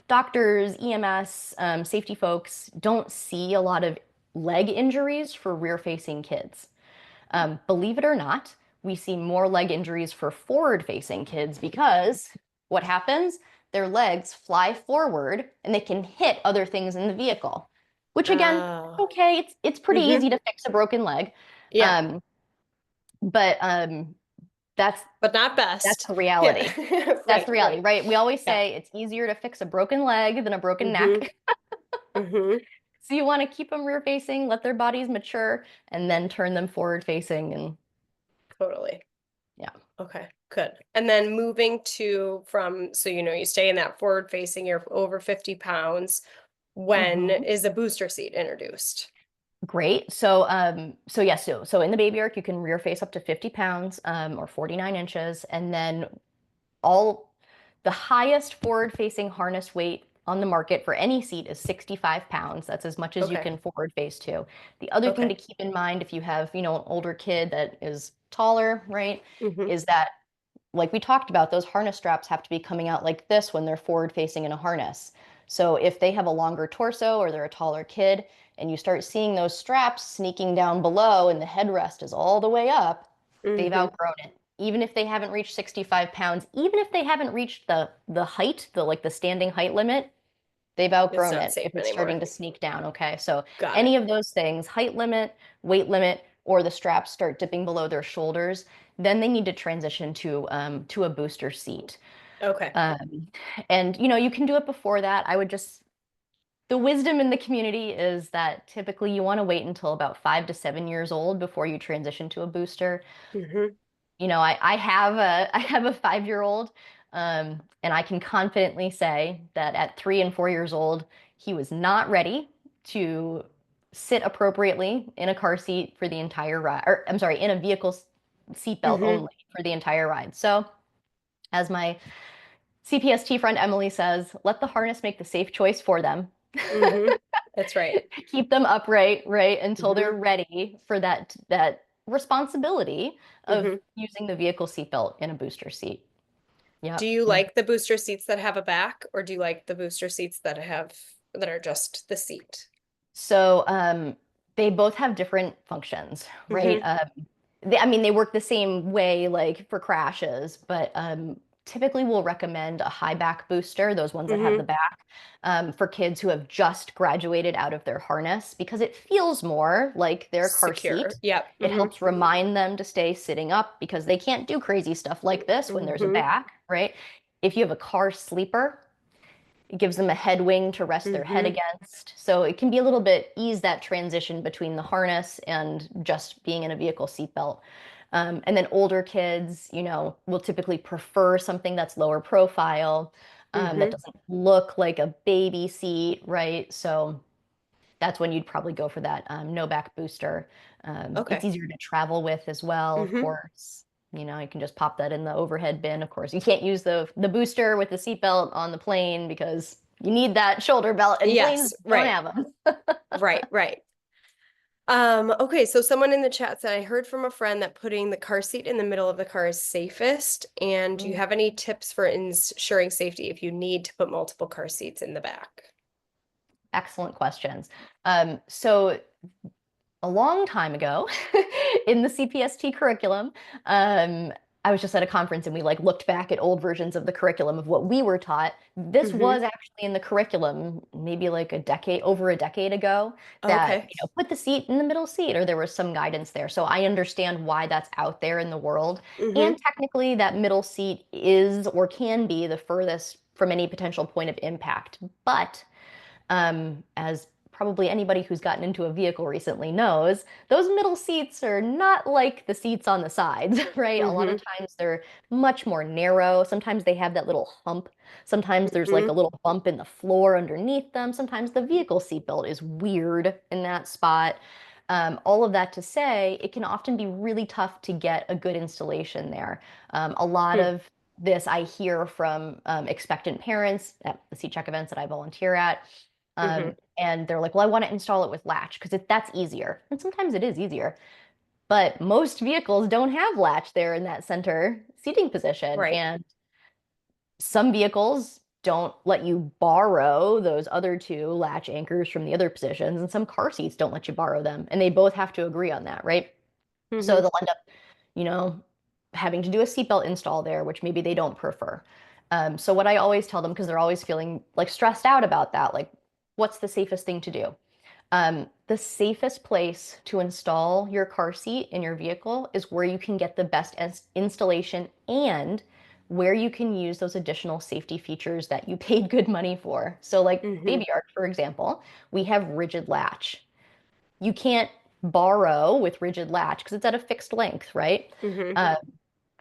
Speaker 2: doctors, EMS, safety folks, don't see a lot of leg injuries for rear-facing kids. Believe it or not, we see more leg injuries for forward-facing kids because what happens? Their legs fly forward and they can hit other things in the vehicle, which again,
Speaker 1: Oh.
Speaker 2: okay, it's pretty
Speaker 1: Mm-hmm.
Speaker 2: easy to fix a broken leg.
Speaker 1: Yeah.
Speaker 2: Um, but that's
Speaker 1: But not
Speaker 2: that's
Speaker 1: best.
Speaker 2: the
Speaker 1: Yeah.
Speaker 2: reality. That's
Speaker 1: Right,
Speaker 2: the reality,
Speaker 1: right.
Speaker 2: right? We always
Speaker 1: Yeah.
Speaker 2: say it's easier to fix a broken leg than a broken
Speaker 1: Mm-hmm.
Speaker 2: neck.
Speaker 1: Mm-hmm.
Speaker 2: So you want to keep them rear facing, let their bodies mature, and then turn them forward facing. And
Speaker 1: Totally.
Speaker 2: yeah.
Speaker 1: Okay, good. And then moving to from, so you stay in that forward facing, you're over 50 pounds. When
Speaker 2: Mhm.
Speaker 1: is a booster seat introduced?
Speaker 2: Great. So yes, so in the baby arc, you can rear face up to 50 pounds, or 49 inches, and then all the highest forward-facing harness weight on the market for any seat is 65 pounds. That's as much as you
Speaker 1: Okay.
Speaker 2: can forward face to. The other thing to
Speaker 1: Okay.
Speaker 2: keep in mind if you have, an older kid that is taller, right,
Speaker 1: Mm-hmm.
Speaker 2: is that like we talked about, those harness straps have to be coming out like this when they're forward facing in a harness. So if they have a longer torso or they're a taller kid and you start seeing those straps sneaking down below and the headrest is all the way up, they've
Speaker 1: Mm-hmm.
Speaker 2: outgrown it. Even if they haven't reached 65 pounds, even if they haven't reached the height, the standing height limit, they've
Speaker 1: It's
Speaker 2: outgrown
Speaker 1: not
Speaker 2: it
Speaker 1: safe
Speaker 2: if it's
Speaker 1: anymore.
Speaker 2: starting to sneak down. Okay. So
Speaker 1: Got it.
Speaker 2: any of those things, height limit, weight limit, or the straps start dipping below their shoulders, then they need to transition to a booster seat.
Speaker 1: Okay.
Speaker 2: Um, and you can do it before that. The wisdom in the community is that typically you want to wait until about 5 to 7 years old before you transition to a booster.
Speaker 1: Mm-hmm.
Speaker 2: I have a 5-year-old, and I can confidently say that at 3 and 4 years old, he was not ready to sit appropriately in a car seat for the entire ride, or I'm sorry, in a vehicle seatbelt
Speaker 1: Mm-hmm.
Speaker 2: only for the entire ride. So, as my CPST friend Emily says, let the harness make the safe choice for them.
Speaker 1: Mm-hmm. That's right.
Speaker 2: Keep them upright, right, until they're
Speaker 1: Mm-hmm.
Speaker 2: ready for that responsibility of
Speaker 1: Mm-hmm.
Speaker 2: using the vehicle seatbelt in a booster seat.
Speaker 1: Do
Speaker 2: Yep.
Speaker 1: you
Speaker 2: Yep.
Speaker 1: like the booster seats that have a back, or do you like the booster seats that are just the seat?
Speaker 2: So they both have different functions, right?
Speaker 1: Mm-hmm.
Speaker 2: I mean, they work the same way, like for crashes, but typically we'll recommend a high back booster, those ones that have the
Speaker 1: Mm-hmm.
Speaker 2: back, for kids who have just graduated out of their harness because it feels more like their car
Speaker 1: Secure.
Speaker 2: seat.
Speaker 1: Yep.
Speaker 2: It
Speaker 1: Mm-hmm.
Speaker 2: helps remind them to stay sitting up because they can't do crazy stuff like this when there's a
Speaker 1: Mm-hmm.
Speaker 2: back, right? If you have a car sleeper, it gives them a head wing to rest their head
Speaker 1: Mm-hmm.
Speaker 2: against. So it can be a little bit ease that transition between the harness and just being in a vehicle seatbelt. And then older kids, will typically prefer something that's lower profile, that
Speaker 1: Mm-hmm.
Speaker 2: doesn't look like a baby seat, right? So that's when you'd probably go for that no back booster. It's
Speaker 1: Okay.
Speaker 2: easier to travel with as well, of
Speaker 1: Mm-hmm.
Speaker 2: course. You can just pop that in the overhead bin. Of course, you can't use the booster with the seatbelt on the plane because you need that shoulder belt, and planes
Speaker 1: Yes.
Speaker 2: don't
Speaker 1: Right.
Speaker 2: have them.
Speaker 1: Right. Right. Okay, so someone in the chat said, I heard from a friend that putting the car seat in the middle of the car is safest. And do you
Speaker 2: Mm.
Speaker 1: have any tips for ensuring safety if you need to put multiple car seats in the back?
Speaker 2: Excellent questions. So a long time ago in the CPST curriculum. I was just at a conference and we like looked back at old versions of the curriculum of what we were taught. This
Speaker 1: Mm-hmm.
Speaker 2: was actually in the curriculum maybe like over a decade ago that,
Speaker 1: Okay.
Speaker 2: put the seat in the middle seat or there was some guidance there. So I understand why that's out there in the world.
Speaker 1: Mm-hmm.
Speaker 2: And technically that middle seat is or can be the furthest from any potential point of impact. But as probably anybody who's gotten into a vehicle recently knows, those middle seats are not like the seats on the sides, right? A lot of
Speaker 1: Mm-hmm.
Speaker 2: times they're much more narrow. Sometimes they have that little hump. Sometimes there's like a
Speaker 1: Mm-hmm.
Speaker 2: little bump in the floor underneath them. Sometimes the vehicle seatbelt is weird in that spot. All of that to say, it can often be really tough to get a good installation there. A lot
Speaker 1: Mm-hmm.
Speaker 2: of this I hear from expectant parents at the seat check events that I volunteer at.
Speaker 1: Mm-hmm.
Speaker 2: And they're like, well, I want to install it with latch because that's easier. And sometimes it is easier. But most vehicles don't have latch there in that center seating position.
Speaker 1: Right.
Speaker 2: And some vehicles don't let you borrow those other two latch anchors from the other positions, and some car seats don't let you borrow them. And they both have to agree on that, right? So
Speaker 1: Mhm.
Speaker 2: they'll end up, you know, having to do a seatbelt install there, which maybe they don't prefer. So what I always tell them, because they're always feeling like stressed out about that, like, what's the safest thing to do? The safest place to install your car seat in your vehicle is where you can get the best installation and where you can use those additional safety features that you paid good money for. So, like
Speaker 1: Mhm.
Speaker 2: babyark, for example, we have rigid latch. You can't borrow with rigid latch because it's at a fixed length, right?
Speaker 1: Mhm.
Speaker 2: Uh,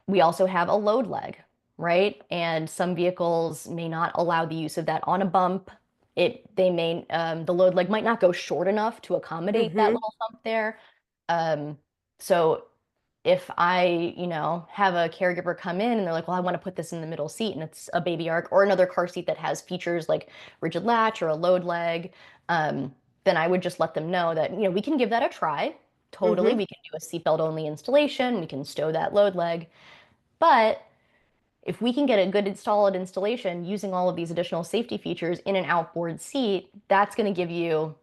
Speaker 2: we also have a load leg, right? And some vehicles may not allow the use of that on a bump. The load leg might not go short enough to accommodate that
Speaker 1: Mhm.
Speaker 2: little hump there. Um, so if I, have a caregiver come in and they're like, well, I want to put this in the middle seat and it's a baby ark or another car seat that has features like rigid latch or a load leg, um, then I would just let them know that, we can give that a try. Totally.
Speaker 1: Mhm.
Speaker 2: We can do a seatbelt only installation. We can stow that load leg. But if we can get a good solid installation using all of these additional safety features in an outboard seat, that's going to give you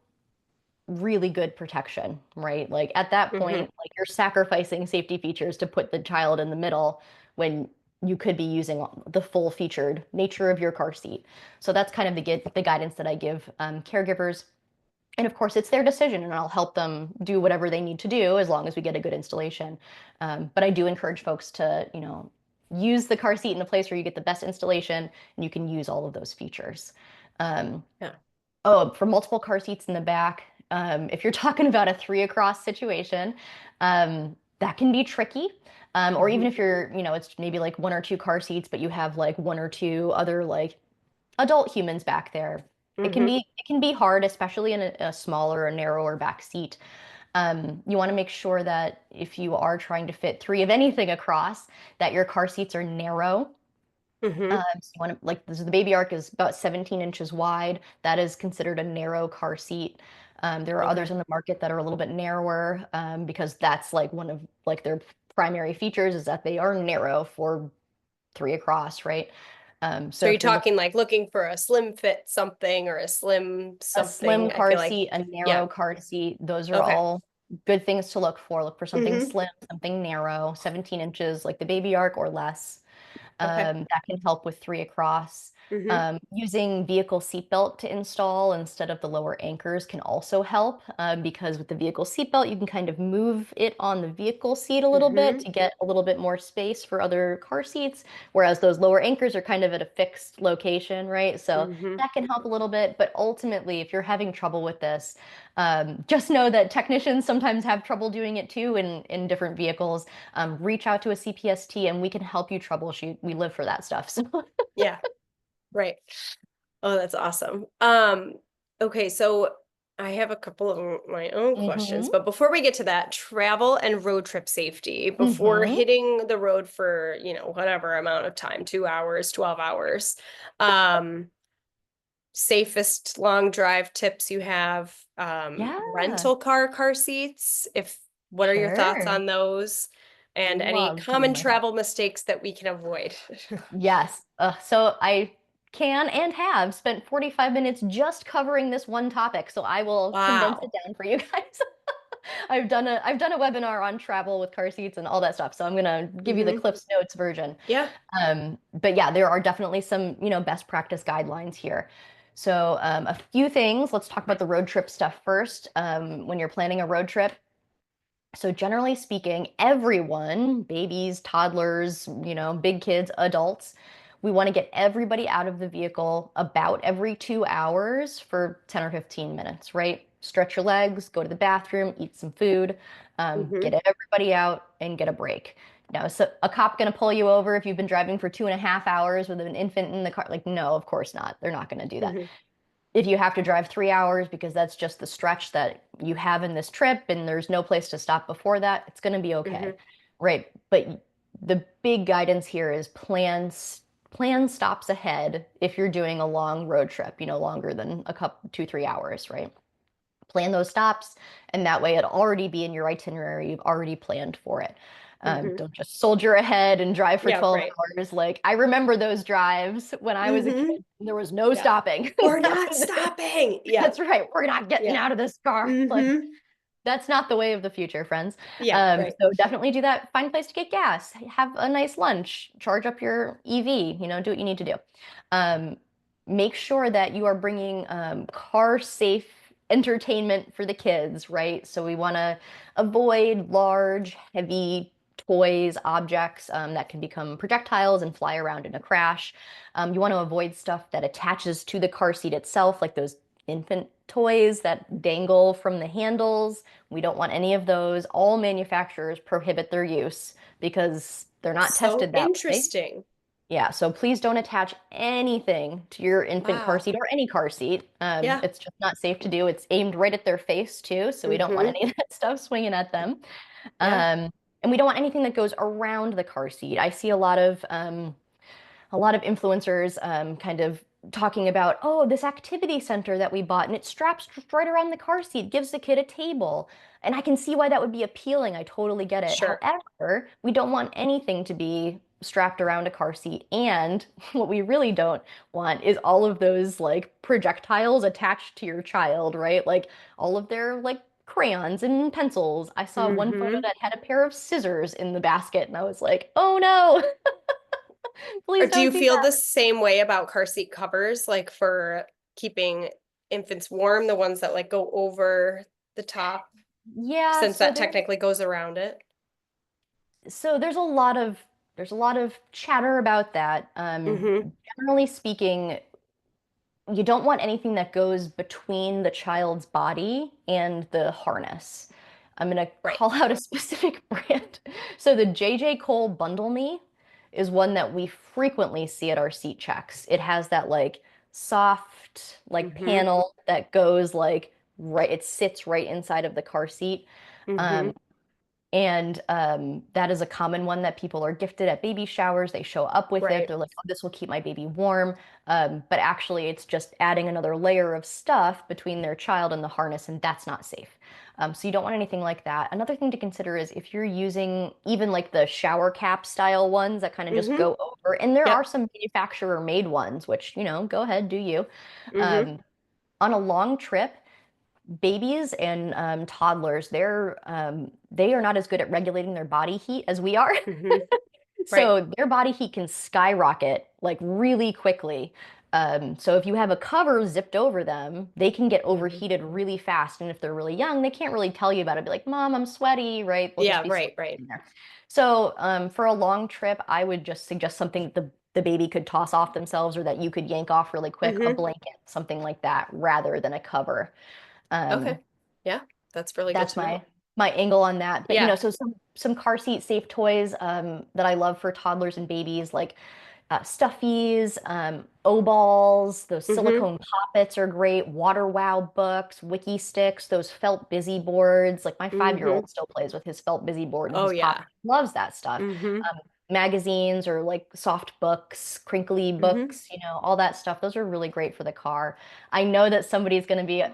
Speaker 2: really good protection, right? Like at that
Speaker 1: Mhm.
Speaker 2: point, like you're sacrificing safety features to put the child in the middle when you could be using the full featured nature of your car seat. So that's kind of the guidance that I give caregivers. And of course, it's their decision, and I'll help them do whatever they need to do as long as we get a good installation. But I do encourage folks to, use the car seat in a place where you get the best installation and you can use all of those features. Um,
Speaker 1: Yeah.
Speaker 2: Oh, for multiple car seats in the back. If you're talking about a three across situation, that can be tricky. Or even
Speaker 1: Mhm.
Speaker 2: if it's maybe like one or two car seats, but you have like one or two other like adult humans back there. It can
Speaker 1: Mhm.
Speaker 2: be hard, especially in a smaller or narrower back seat. You want to make sure that if you are trying to fit three of anything across, that your car seats are narrow.
Speaker 1: Mhm.
Speaker 2: So you want to like this, the baby ark is about 17 inches wide. That is considered a narrow car seat. There are others
Speaker 1: Okay.
Speaker 2: in the market that are a little bit narrower because that's like one of like their primary features is that they are narrow for three across, right? So
Speaker 1: So you're
Speaker 2: if you're looking
Speaker 1: talking like looking for a slim fit something or a slim
Speaker 2: a slim
Speaker 1: something, I
Speaker 2: car
Speaker 1: feel like
Speaker 2: seat, a
Speaker 1: yeah.
Speaker 2: narrow car seat, those are
Speaker 1: Okay.
Speaker 2: all good things to look for. Look for something
Speaker 1: Mhm.
Speaker 2: slim, something narrow, 17 inches like the baby ark or less.
Speaker 1: Okay.
Speaker 2: That can help with three across.
Speaker 1: Mhm.
Speaker 2: Using vehicle seatbelt to install instead of the lower anchors can also help because with the vehicle seatbelt, you can kind of move it on the vehicle seat a little bit
Speaker 1: Mhm.
Speaker 2: to get a little bit more space for other car seats, whereas those lower anchors are kind of at a fixed location, right? So
Speaker 1: Mhm.
Speaker 2: that can help a little bit, but ultimately, if you're having trouble with this, just know that technicians sometimes have trouble doing it too in different vehicles. Reach out to a CPST and we can help you troubleshoot. We live for that stuff. So,
Speaker 1: Yeah. Right. Oh, that's awesome. Okay, so I have a couple of my own questions,
Speaker 2: hmm
Speaker 1: but before we get to that, travel and road trip safety before
Speaker 2: hmm
Speaker 1: hitting the road for, whatever amount of time, 2 hours, 12 hours. Um, Safest long drive tips you have,
Speaker 2: Yeah,
Speaker 1: rental car seats, if what are your thoughts
Speaker 2: sure.
Speaker 1: on those? And any
Speaker 2: Love giving
Speaker 1: common
Speaker 2: my thoughts.
Speaker 1: travel mistakes that we can avoid?
Speaker 2: Yes. So I can and have spent 45 minutes just covering this one topic. So I will condense it
Speaker 1: Wow.
Speaker 2: down for you guys. I've done a webinar on travel with car seats and all that stuff. So I'm gonna give you the
Speaker 1: Mhm.
Speaker 2: Cliff's Notes version.
Speaker 1: Yeah.
Speaker 2: But yeah, there are definitely some, best practice guidelines here. So a few things. Let's talk about the road trip stuff first. When you're planning a road trip, so generally speaking, everyone, babies, toddlers, big kids, adults, we want to get everybody out of the vehicle about every 2 hours for 10 or 15 minutes, right? Stretch your legs, go to the bathroom, eat some food,
Speaker 1: Mhm.
Speaker 2: get everybody out and get a break. Now, is a cop going to pull you over if you've been driving for 2.5 hours with an infant in the car? Like, no, of course not. They're not going to do that.
Speaker 1: Mhm.
Speaker 2: If you have to drive 3 hours because that's just the stretch that you have in this trip and there's no place to stop before that, it's going to be okay.
Speaker 1: Mhm.
Speaker 2: Right. But the big guidance here is plan stops ahead if you're doing a long road trip, longer than a couple 2, 3 hours, right? Plan those stops, and that way it'll already be in your itinerary. You've already planned for it.
Speaker 1: Mhm.
Speaker 2: Don't just soldier ahead and drive for
Speaker 1: Yeah,
Speaker 2: 12
Speaker 1: right.
Speaker 2: hours. Like, I remember those drives when I was a
Speaker 1: Mhm.
Speaker 2: kid. There was no
Speaker 1: Yeah.
Speaker 2: stopping.
Speaker 1: We're
Speaker 2: That
Speaker 1: not
Speaker 2: was it.
Speaker 1: stopping. Yeah.
Speaker 2: That's right. We're not getting
Speaker 1: Yeah.
Speaker 2: out of this car. Like,
Speaker 1: Mhm.
Speaker 2: that's not the way of the future, friends.
Speaker 1: Yeah, right.
Speaker 2: So definitely do that. Find a place to get gas. Have a nice lunch. Charge up your EV. Do what you need to do. Um, Make sure that you are bringing car safe entertainment for the kids, right? So we want to avoid large, heavy toys, objects that can become projectiles and fly around in a crash. You want to avoid stuff that attaches to the car seat itself, like those infant toys that dangle from the handles. We don't want any of those. All manufacturers prohibit their use because they're not
Speaker 1: So
Speaker 2: tested that way.
Speaker 1: interesting.
Speaker 2: Yeah, so please don't attach anything to your infant car
Speaker 1: Wow.
Speaker 2: seat or any car seat.
Speaker 1: Yeah.
Speaker 2: It's just not safe to do. It's aimed right at their face too, so we don't want
Speaker 1: Mhm.
Speaker 2: any of that stuff swinging at them.
Speaker 1: Yeah.
Speaker 2: Um, and we don't want anything that goes around the car seat. I see a lot of influencers kind of talking about, oh, this activity center that we bought and it straps right around the car seat, gives the kid a table. And I can see why that would be appealing. I totally get it.
Speaker 1: Sure.
Speaker 2: However, we don't want anything to be strapped around a car seat. And what we really don't want is all of those like projectiles attached to your child, right? Like all of their like crayons and pencils. I saw one photo
Speaker 1: Mhm.
Speaker 2: that had a pair of scissors in the basket, and I was like, oh no,
Speaker 1: Or
Speaker 2: please
Speaker 1: do you
Speaker 2: don't do
Speaker 1: feel
Speaker 2: that.
Speaker 1: the same way about car seat covers, like for keeping infants warm, the ones that like go over the top,
Speaker 2: Yeah,
Speaker 1: since that technically goes around it?
Speaker 2: there's a lot of chatter about that.
Speaker 1: Mhm.
Speaker 2: Generally speaking, you don't want anything that goes between the child's body and the harness. I'm gonna
Speaker 1: Right.
Speaker 2: call out a specific brand. So the JJ Cole Bundle Me is one that we frequently see at our seat checks. It has that like soft like
Speaker 1: Mhm.
Speaker 2: panel that goes like right, it sits right inside of the car seat. Um,
Speaker 1: Mhm.
Speaker 2: and that is a common one that people are gifted at baby showers. They show up with it.
Speaker 1: Right.
Speaker 2: They're like, oh, this will keep my baby warm. But actually, it's just adding another layer of stuff between their child and the harness, and that's not safe. So you don't want anything like that. Another thing to consider is if you're using even like the shower cap style ones that kind of just
Speaker 1: Mhm.
Speaker 2: go over, and there are
Speaker 1: Yep.
Speaker 2: some manufacturer made ones, which, go ahead, do you.
Speaker 1: Mhm.
Speaker 2: Um, on a long trip, babies and toddlers, they are not as good at regulating their body heat as we are.
Speaker 1: Mhm. Right.
Speaker 2: So their body heat can skyrocket like really quickly. So if you have a cover zipped over them, they can get
Speaker 1: Mhm.
Speaker 2: overheated really fast. And if they're really young, they can't really tell you about it. Be like, Mom, I'm sweaty, right? They'll just
Speaker 1: Yeah,
Speaker 2: be
Speaker 1: right,
Speaker 2: sleeping
Speaker 1: right.
Speaker 2: in there. So for a long trip, I would just suggest something the baby could toss off themselves or that you could yank off really quick, a
Speaker 1: Mhm.
Speaker 2: blanket, something like that, rather than a cover.
Speaker 1: Okay.
Speaker 2: Um,
Speaker 1: Yeah, that's really good
Speaker 2: that's
Speaker 1: to know.
Speaker 2: my angle on that. But
Speaker 1: Yeah.
Speaker 2: so some car seat safe toys that I love for toddlers and babies, like stuffies, O-balls, those
Speaker 1: Mhm.
Speaker 2: silicone poppets are great. Water Wow books, Wiki sticks, those felt busy boards. Like my 5-year-old
Speaker 1: Mhm.
Speaker 2: still plays with his felt busy board and
Speaker 1: Oh,
Speaker 2: his pop.
Speaker 1: yeah.
Speaker 2: Loves that stuff.
Speaker 1: Mhm.
Speaker 2: Magazines or like soft books, crinkly
Speaker 1: Mhm.
Speaker 2: books, all that stuff. Those are really great for the car. I know that somebody's going to be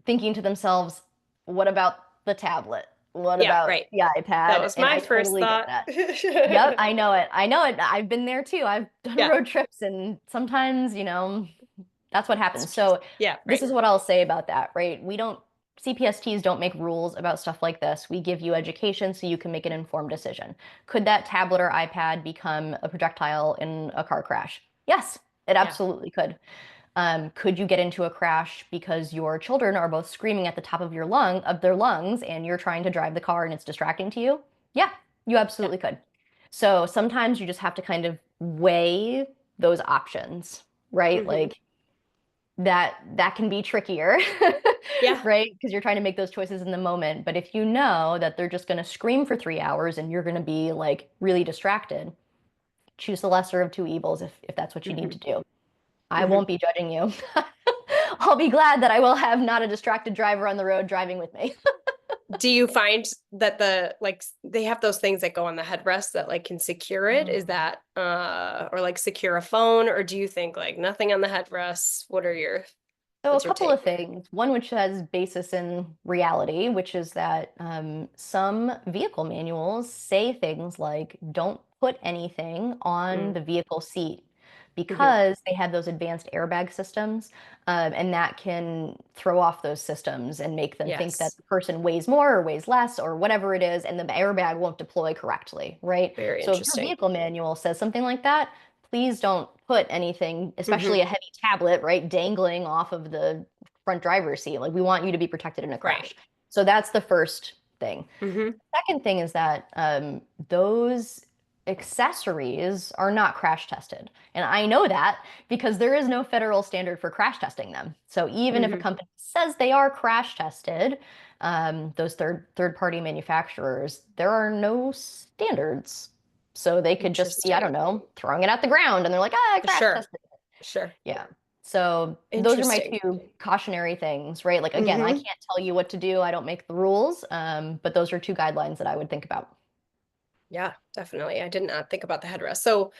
Speaker 2: thinking to themselves, what about the tablet? What
Speaker 1: Yeah,
Speaker 2: about
Speaker 1: right.
Speaker 2: the
Speaker 1: That
Speaker 2: iPad?
Speaker 1: was
Speaker 2: And
Speaker 1: my
Speaker 2: I
Speaker 1: first
Speaker 2: totally get
Speaker 1: thought.
Speaker 2: that. Yep, I know it. I know it. I've been there too. I've done
Speaker 1: Yeah.
Speaker 2: road trips and sometimes, that's what
Speaker 1: It's
Speaker 2: happens.
Speaker 1: just
Speaker 2: So
Speaker 1: yeah,
Speaker 2: this
Speaker 1: right.
Speaker 2: is what I'll say about that, right? CPSTs don't make rules about stuff like this. We give you education so you can make an informed decision. Could that tablet or iPad become a projectile in a car crash? Yes, it
Speaker 1: Yeah.
Speaker 2: absolutely could. Could you get into a crash because your children are both screaming at the top of their lungs and you're trying to drive the car and it's distracting to you? Yeah, you
Speaker 1: Yeah.
Speaker 2: absolutely could. So sometimes you just have to kind of weigh those options, right?
Speaker 1: Mhm.
Speaker 2: Like that can be trickier,
Speaker 1: Yeah.
Speaker 2: right? Because you're trying to make those choices in the moment. But if you know that they're just going to scream for 3 hours and you're going to be like really distracted, choose the lesser of two evils if that's what you need
Speaker 1: Mhm.
Speaker 2: to do. I
Speaker 1: Mhm.
Speaker 2: won't be judging you. I'll be glad that I will have not a distracted driver on the road driving with me.
Speaker 1: Do you find that they have those things that go on the headrest that like can secure it? Is
Speaker 2: Oh.
Speaker 1: that or like secure a phone, or do you think like nothing on the headrest? What are your
Speaker 2: So a
Speaker 1: What's your
Speaker 2: couple of
Speaker 1: take?
Speaker 2: things. One which has basis in reality, which is that some vehicle manuals say things like don't put anything on
Speaker 1: Mm.
Speaker 2: the vehicle seat
Speaker 1: Mhm.
Speaker 2: because they have those advanced airbag systems, and that can throw off those systems and make them think that
Speaker 1: Yes.
Speaker 2: the person weighs more or weighs less or whatever it is, and the airbag won't deploy correctly, right?
Speaker 1: Very
Speaker 2: So if your
Speaker 1: interesting.
Speaker 2: vehicle manual says something like that, please don't put anything, especially
Speaker 1: Mhm.
Speaker 2: a heavy tablet, right, dangling off of the front driver's seat. Like we want you to be protected in a
Speaker 1: Right.
Speaker 2: crash. So that's the first thing.
Speaker 1: Mhm.
Speaker 2: Second thing is that those accessories are not crash tested. And I know that because there is no federal standard for crash testing them. So even if a
Speaker 1: Mhm.
Speaker 2: company says they are crash tested, those third party manufacturers, there are no standards. So they could just be, I don't
Speaker 1: Interesting.
Speaker 2: know, throwing it at the ground and they're like, ah, I crash
Speaker 1: Sure.
Speaker 2: tested.
Speaker 1: Sure.
Speaker 2: Yeah. So those are my
Speaker 1: Interesting.
Speaker 2: two cautionary things, right? Like again, I
Speaker 1: Mhm.
Speaker 2: can't tell you what to do. I don't make the rules. But those are two guidelines that I would think about.
Speaker 1: Yeah, definitely. I did not think about the headrest. So,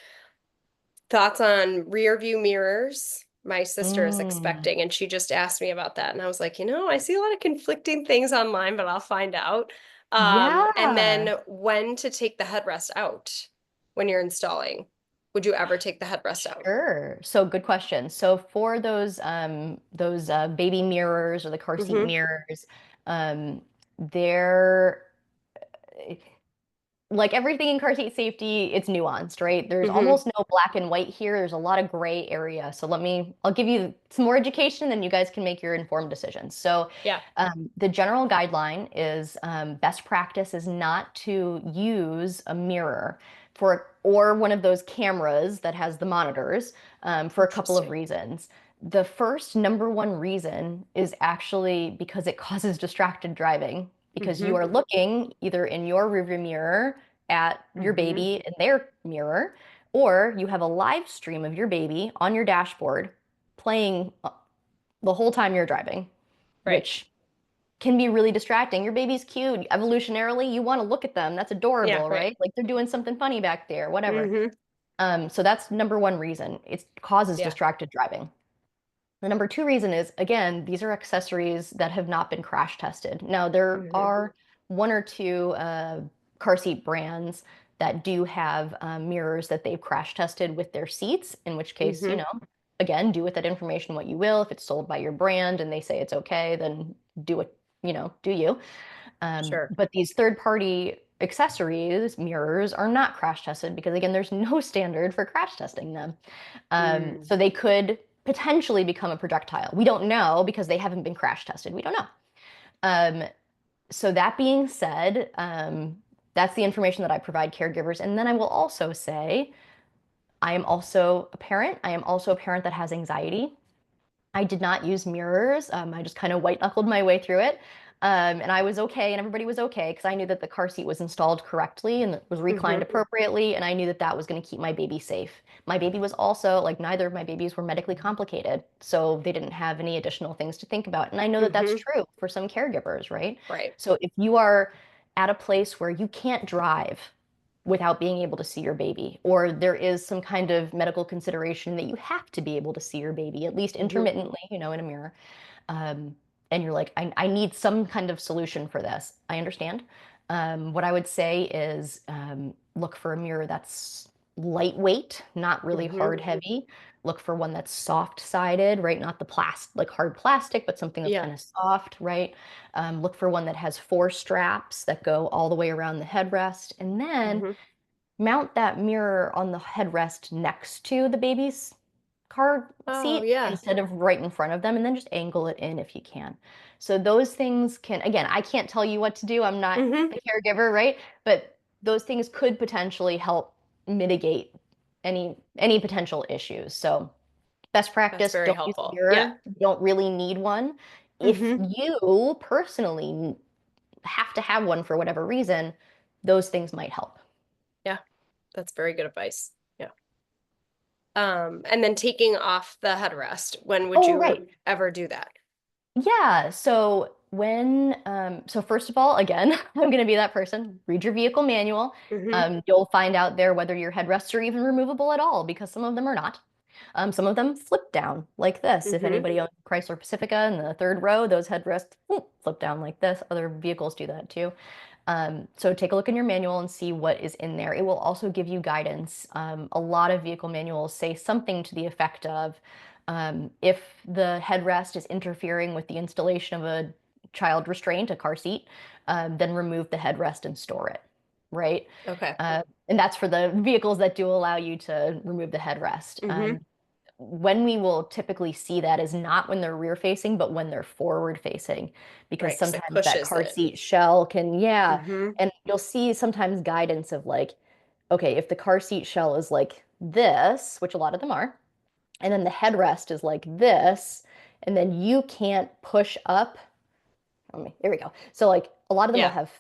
Speaker 1: thoughts on rear view mirrors? My sister is
Speaker 2: Mm,
Speaker 1: expecting, and she just asked me about that, and I was like, I see a lot of conflicting things online, but I'll find out. And
Speaker 2: yeah,
Speaker 1: then when to take the headrest out when you're installing. Would you ever take the headrest out?
Speaker 2: sure. So good question. So for those baby mirrors or the car seat
Speaker 1: Mhm.
Speaker 2: mirrors, they're like everything in car seat safety, it's nuanced, right? There's
Speaker 1: Mhm.
Speaker 2: almost no black and white here. There's a lot of gray area. So I'll give you some more education, then you guys can make your informed decisions. So
Speaker 1: Yeah.
Speaker 2: the general guideline is best practice is not to use a mirror or one of those cameras that has the monitors for a couple of
Speaker 1: Interesting.
Speaker 2: reasons. The first number one reason is actually because it causes distracted driving because you
Speaker 1: Mhm.
Speaker 2: are looking either in your rearview mirror at your
Speaker 1: Mhm.
Speaker 2: baby in their mirror, or you have a live stream of your baby on your dashboard playing the whole time you're driving,
Speaker 1: Right.
Speaker 2: which can be really distracting. Your baby's cute. Evolutionarily, you want to look at them. That's
Speaker 1: Yeah,
Speaker 2: adorable,
Speaker 1: right.
Speaker 2: right? Like they're doing something funny back there, whatever.
Speaker 1: Mhm.
Speaker 2: So that's number one reason. It causes
Speaker 1: Yeah.
Speaker 2: distracted driving. The number two reason is, again, these are accessories that have not been crash tested. Now, there
Speaker 1: Mhm.
Speaker 2: are one or two car seat brands that do have mirrors that they've crash tested with their seats, in which case,
Speaker 1: Mhm.
Speaker 2: again, do with that information what you will. If it's sold by your brand and they say it's okay, then do it, do you.
Speaker 1: Sure.
Speaker 2: But these third-party accessories, mirrors, are not crash tested because, again, there's no standard for crash testing them.
Speaker 1: Mm.
Speaker 2: So they could potentially become a projectile. We don't know because they haven't been crash tested. We don't know. Um, so that being said, that's the information that I provide caregivers. And then I will also say, I am also a parent. I am also a parent that has anxiety. I did not use mirrors. I just kind of white knuckled my way through it. And I was okay, and everybody was okay because I knew that the car seat was installed correctly and it was reclined
Speaker 1: Mhm.
Speaker 2: appropriately, and I knew that that was going to keep my baby safe. My baby was also like neither of my babies were medically complicated, so they didn't have any additional things to think about. And I know that that's
Speaker 1: Mhm.
Speaker 2: true for some caregivers, right?
Speaker 1: Right.
Speaker 2: So if you are at a place where you can't drive without being able to see your baby, or there is some kind of medical consideration that you have to be able to see your baby, at least
Speaker 1: Mhm.
Speaker 2: intermittently, in a mirror, um, and you're like, I need some kind of solution for this. I understand. What I would say is look for a mirror that's lightweight, not really
Speaker 1: Mhm.
Speaker 2: hard heavy. Look for one that's soft sided, right? Not the like hard plastic, but something that's
Speaker 1: Yeah.
Speaker 2: kind of soft, right? Look for one that has four straps that go all the way around the headrest. And then
Speaker 1: Mhm.
Speaker 2: mount that mirror on the headrest next to the baby's car
Speaker 1: Oh,
Speaker 2: seat
Speaker 1: yeah.
Speaker 2: instead of right in front of them, and then just angle it in if you can. So those things can, again, I can't tell you what to do. I'm not
Speaker 1: Mhm.
Speaker 2: the caregiver, right? But those things could potentially help mitigate any potential issues. So best
Speaker 1: That's
Speaker 2: practice,
Speaker 1: very
Speaker 2: don't use a
Speaker 1: helpful. Yeah.
Speaker 2: mirror. You don't really need one. If
Speaker 1: Mhm.
Speaker 2: you personally have to have one for whatever reason, those things might help.
Speaker 1: Yeah. That's very good advice. Yeah. And then taking off the headrest, when would
Speaker 2: Oh, right.
Speaker 1: you ever do that?
Speaker 2: Yeah. So first of all, again, I'm going to be that person. Read your vehicle manual.
Speaker 1: Mhm.
Speaker 2: You'll find out there whether your headrests are even removable at all because some of them are not. Some of them flip down like this. If
Speaker 1: Mhm.
Speaker 2: anybody owns Chrysler Pacifica in the third row, those headrests flip down like this. Other vehicles do that too. So take a look in your manual and see what is in there. It will also give you guidance. A lot of vehicle manuals say something to the effect of if the headrest is interfering with the installation of a child restraint, a car seat, then remove the headrest and store it, right?
Speaker 1: Okay.
Speaker 2: And that's for the vehicles that do allow you to remove the headrest.
Speaker 1: Mhm.
Speaker 2: When we will typically see that is not when they're rear facing, but when they're forward facing, because
Speaker 1: Right, 'cause it
Speaker 2: sometimes that
Speaker 1: pushes
Speaker 2: car
Speaker 1: it.
Speaker 2: seat shell can, yeah.
Speaker 1: Mhm.
Speaker 2: And you'll see sometimes guidance of like, okay, if the car seat shell is like this, which a lot of them are, and then the headrest is like this, and then you can't push up. Here we go. So like a lot of them will
Speaker 1: Yeah.
Speaker 2: have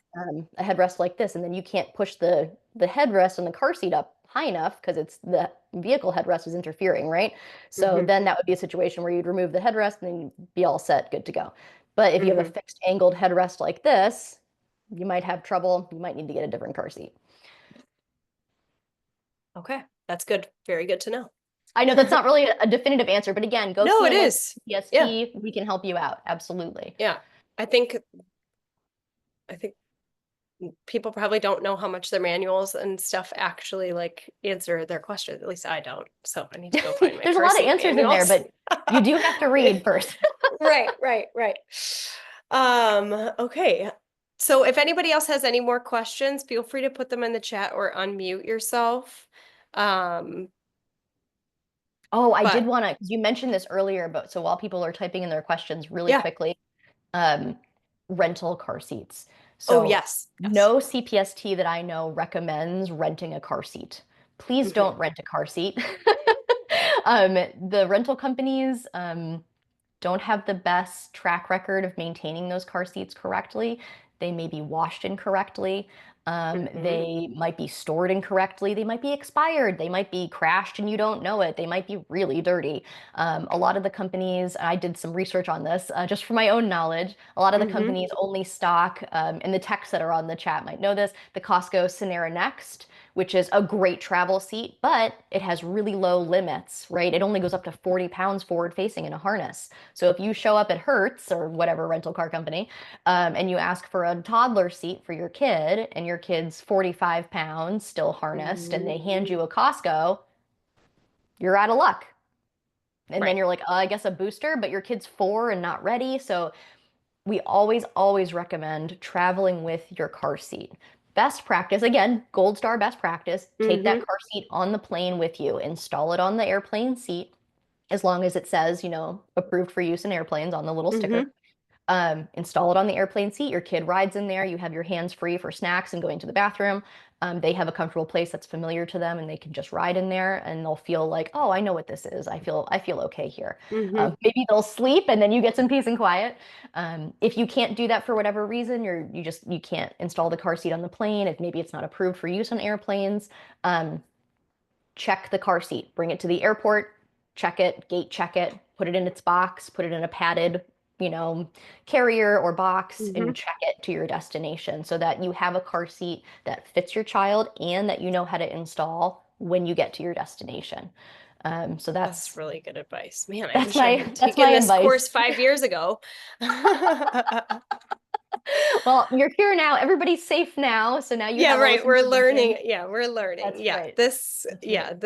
Speaker 2: a headrest like this, and then you can't push the headrest and the car seat up high enough because it's the vehicle headrest is interfering, right? So
Speaker 1: Mhm.
Speaker 2: then that would be a situation where you'd remove the headrest and then you'd be all set, good to go. But if you have a
Speaker 1: Mhm.
Speaker 2: fixed angled headrest like this, you might have trouble. You might need to get a different car seat.
Speaker 1: Okay. That's good. Very good to know.
Speaker 2: I know that's not really a definitive answer, but again, go
Speaker 1: No,
Speaker 2: see
Speaker 1: it
Speaker 2: a local
Speaker 1: is. Yeah.
Speaker 2: CPST. We can help you out. Absolutely.
Speaker 1: Yeah. I think I think people probably don't know how much their manuals and stuff actually, like, answer their questions, at least I don't, so I need to go find my
Speaker 2: There's a
Speaker 1: car
Speaker 2: lot of
Speaker 1: seat
Speaker 2: answers in there,
Speaker 1: manuals.
Speaker 2: but you do have to read first.
Speaker 1: Right, right, right. Okay. So if anybody else has any more questions, feel free to put them in the chat or unmute yourself. Um,
Speaker 2: Oh, I did
Speaker 1: but
Speaker 2: want to, because you mentioned this earlier, but so while people are typing in their questions really
Speaker 1: yeah.
Speaker 2: quickly, um, rental car seats.
Speaker 1: Oh,
Speaker 2: So
Speaker 1: yes, yes.
Speaker 2: no CPST that I know recommends renting a car seat. Please
Speaker 1: Mhm,
Speaker 2: don't rent a car seat. The rental companies, don't have the best track record of maintaining those car seats correctly. They may be washed incorrectly.
Speaker 1: mhm,
Speaker 2: They might be stored incorrectly. They might be expired. They might be crashed and you don't know it. They might be really dirty. A lot of the companies, I did some research on this just for my own knowledge. A lot of the
Speaker 1: mhm.
Speaker 2: companies only stock, and the techs that are on the chat might know this, the Costco Sonera Next, which is a great travel seat, but it has really low limits, right? It only goes up to 40 pounds forward facing in a harness. So if you show up at Hertz or whatever rental car company, and you ask for a toddler seat for your kid, and your kid's 45 pounds still harnessed, and
Speaker 1: Mhm.
Speaker 2: they hand you a Costco, you're out of luck. And then
Speaker 1: Right.
Speaker 2: you're like, I guess a booster, but your kid's 4 and not ready. So we always, always recommend traveling with your car seat. Best practice, again, gold star best practice, take that
Speaker 1: Mhm,
Speaker 2: car seat on the plane with you, install it on the airplane seat, as long as it says, approved for use in airplanes on the little sticker.
Speaker 1: mhm.
Speaker 2: Install it on the airplane seat. Your kid rides in there. You have your hands free for snacks and going to the bathroom. They have a comfortable place that's familiar to them, and they can just ride in there, and they'll feel like, oh, I know what this is. I feel okay here.
Speaker 1: Mhm.
Speaker 2: Maybe they'll sleep, and then you get some peace and quiet. If you can't do that for whatever reason, you can't install the car seat on the plane. If maybe it's not approved for use on airplanes, um, check the car seat, bring it to the airport, check it, gate check it, put it in its box, put it in a padded, you know, carrier or box, and
Speaker 1: Mhm.
Speaker 2: check it to your destination so that you have a car seat that fits your child and that you know how to install when you get to your destination. So
Speaker 1: That's
Speaker 2: that's
Speaker 1: really good advice. Man, I
Speaker 2: that's
Speaker 1: wish I
Speaker 2: my
Speaker 1: had
Speaker 2: that's my
Speaker 1: taken this
Speaker 2: advice.
Speaker 1: course 5 years ago.
Speaker 2: Well, you're here now. Everybody's safe now, so now you
Speaker 1: Yeah,
Speaker 2: have all
Speaker 1: right,
Speaker 2: this
Speaker 1: we're
Speaker 2: information.
Speaker 1: learning. Yeah, we're learning.
Speaker 2: That's right. That's right.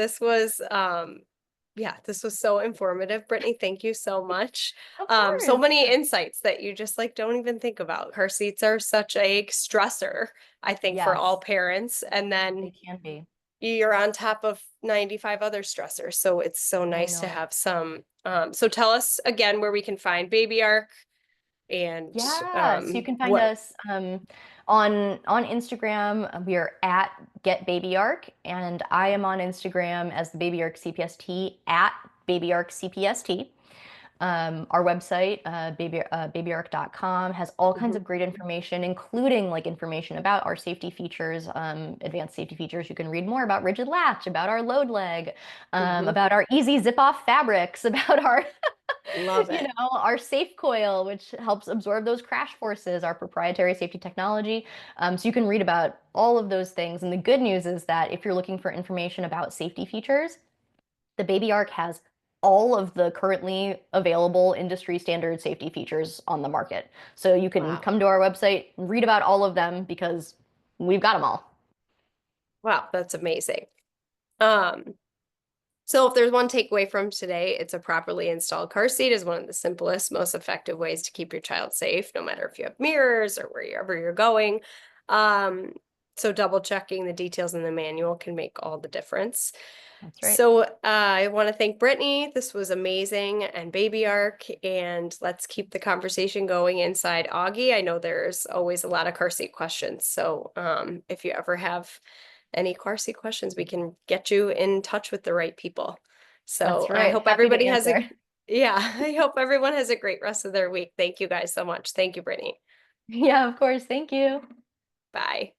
Speaker 1: This was so informative. Brittany, thank you so much.
Speaker 2: Of
Speaker 1: So
Speaker 2: course.
Speaker 1: many insights that you just, like, don't even think about. Car seats are such a stressor, I think, for all
Speaker 2: Yes,
Speaker 1: parents, and
Speaker 2: they
Speaker 1: then
Speaker 2: can be.
Speaker 1: you're on top of 95 other stressors, so it's so
Speaker 2: I
Speaker 1: nice to
Speaker 2: know.
Speaker 1: have some, so tell us again where we can find Baby Ark and,
Speaker 2: Yeah, so you can find
Speaker 1: what
Speaker 2: us on Instagram. We are at Get Baby Ark, and I am on Instagram as the Baby Ark CPST at Baby Ark CPST. Our website, babyark.com, has all kinds
Speaker 1: Mhm,
Speaker 2: of great information, including like information about our safety features, advanced safety features. You can read more about rigid latch, about our load leg,
Speaker 1: mhm,
Speaker 2: about our easy zip off fabrics, about our
Speaker 1: love it.
Speaker 2: our safe coil, which helps absorb those crash forces, our proprietary safety technology. So you can read about all of those things. And the good news is that if you're looking for information about safety features, The babyark has all of the currently available industry standard safety features on the market. So you can
Speaker 1: Wow.
Speaker 2: come to our website, read about all of them because we've got them all.
Speaker 1: Wow, that's amazing. Um, so if there's one takeaway from today, it's a properly installed car seat is one of the simplest, most effective ways to keep your child safe, no matter if you have mirrors or wherever you're going. Um, so double checking the details in the manual can make all the difference.
Speaker 2: That's right.
Speaker 1: So I want to thank Brittany. This was amazing, and Baby Ark, and let's keep the conversation going inside Augie. I know there's always a lot of car seat questions. So if you ever have any car seat questions, we can get you in touch with the right people. So
Speaker 2: That's
Speaker 1: I
Speaker 2: right.
Speaker 1: hope
Speaker 2: Happy to
Speaker 1: everybody has a
Speaker 2: answer.
Speaker 1: yeah, I hope everyone has a great rest of their week. Thank you guys so much. Thank you, Brittany.
Speaker 2: Yeah, of course. Thank you.
Speaker 1: Bye.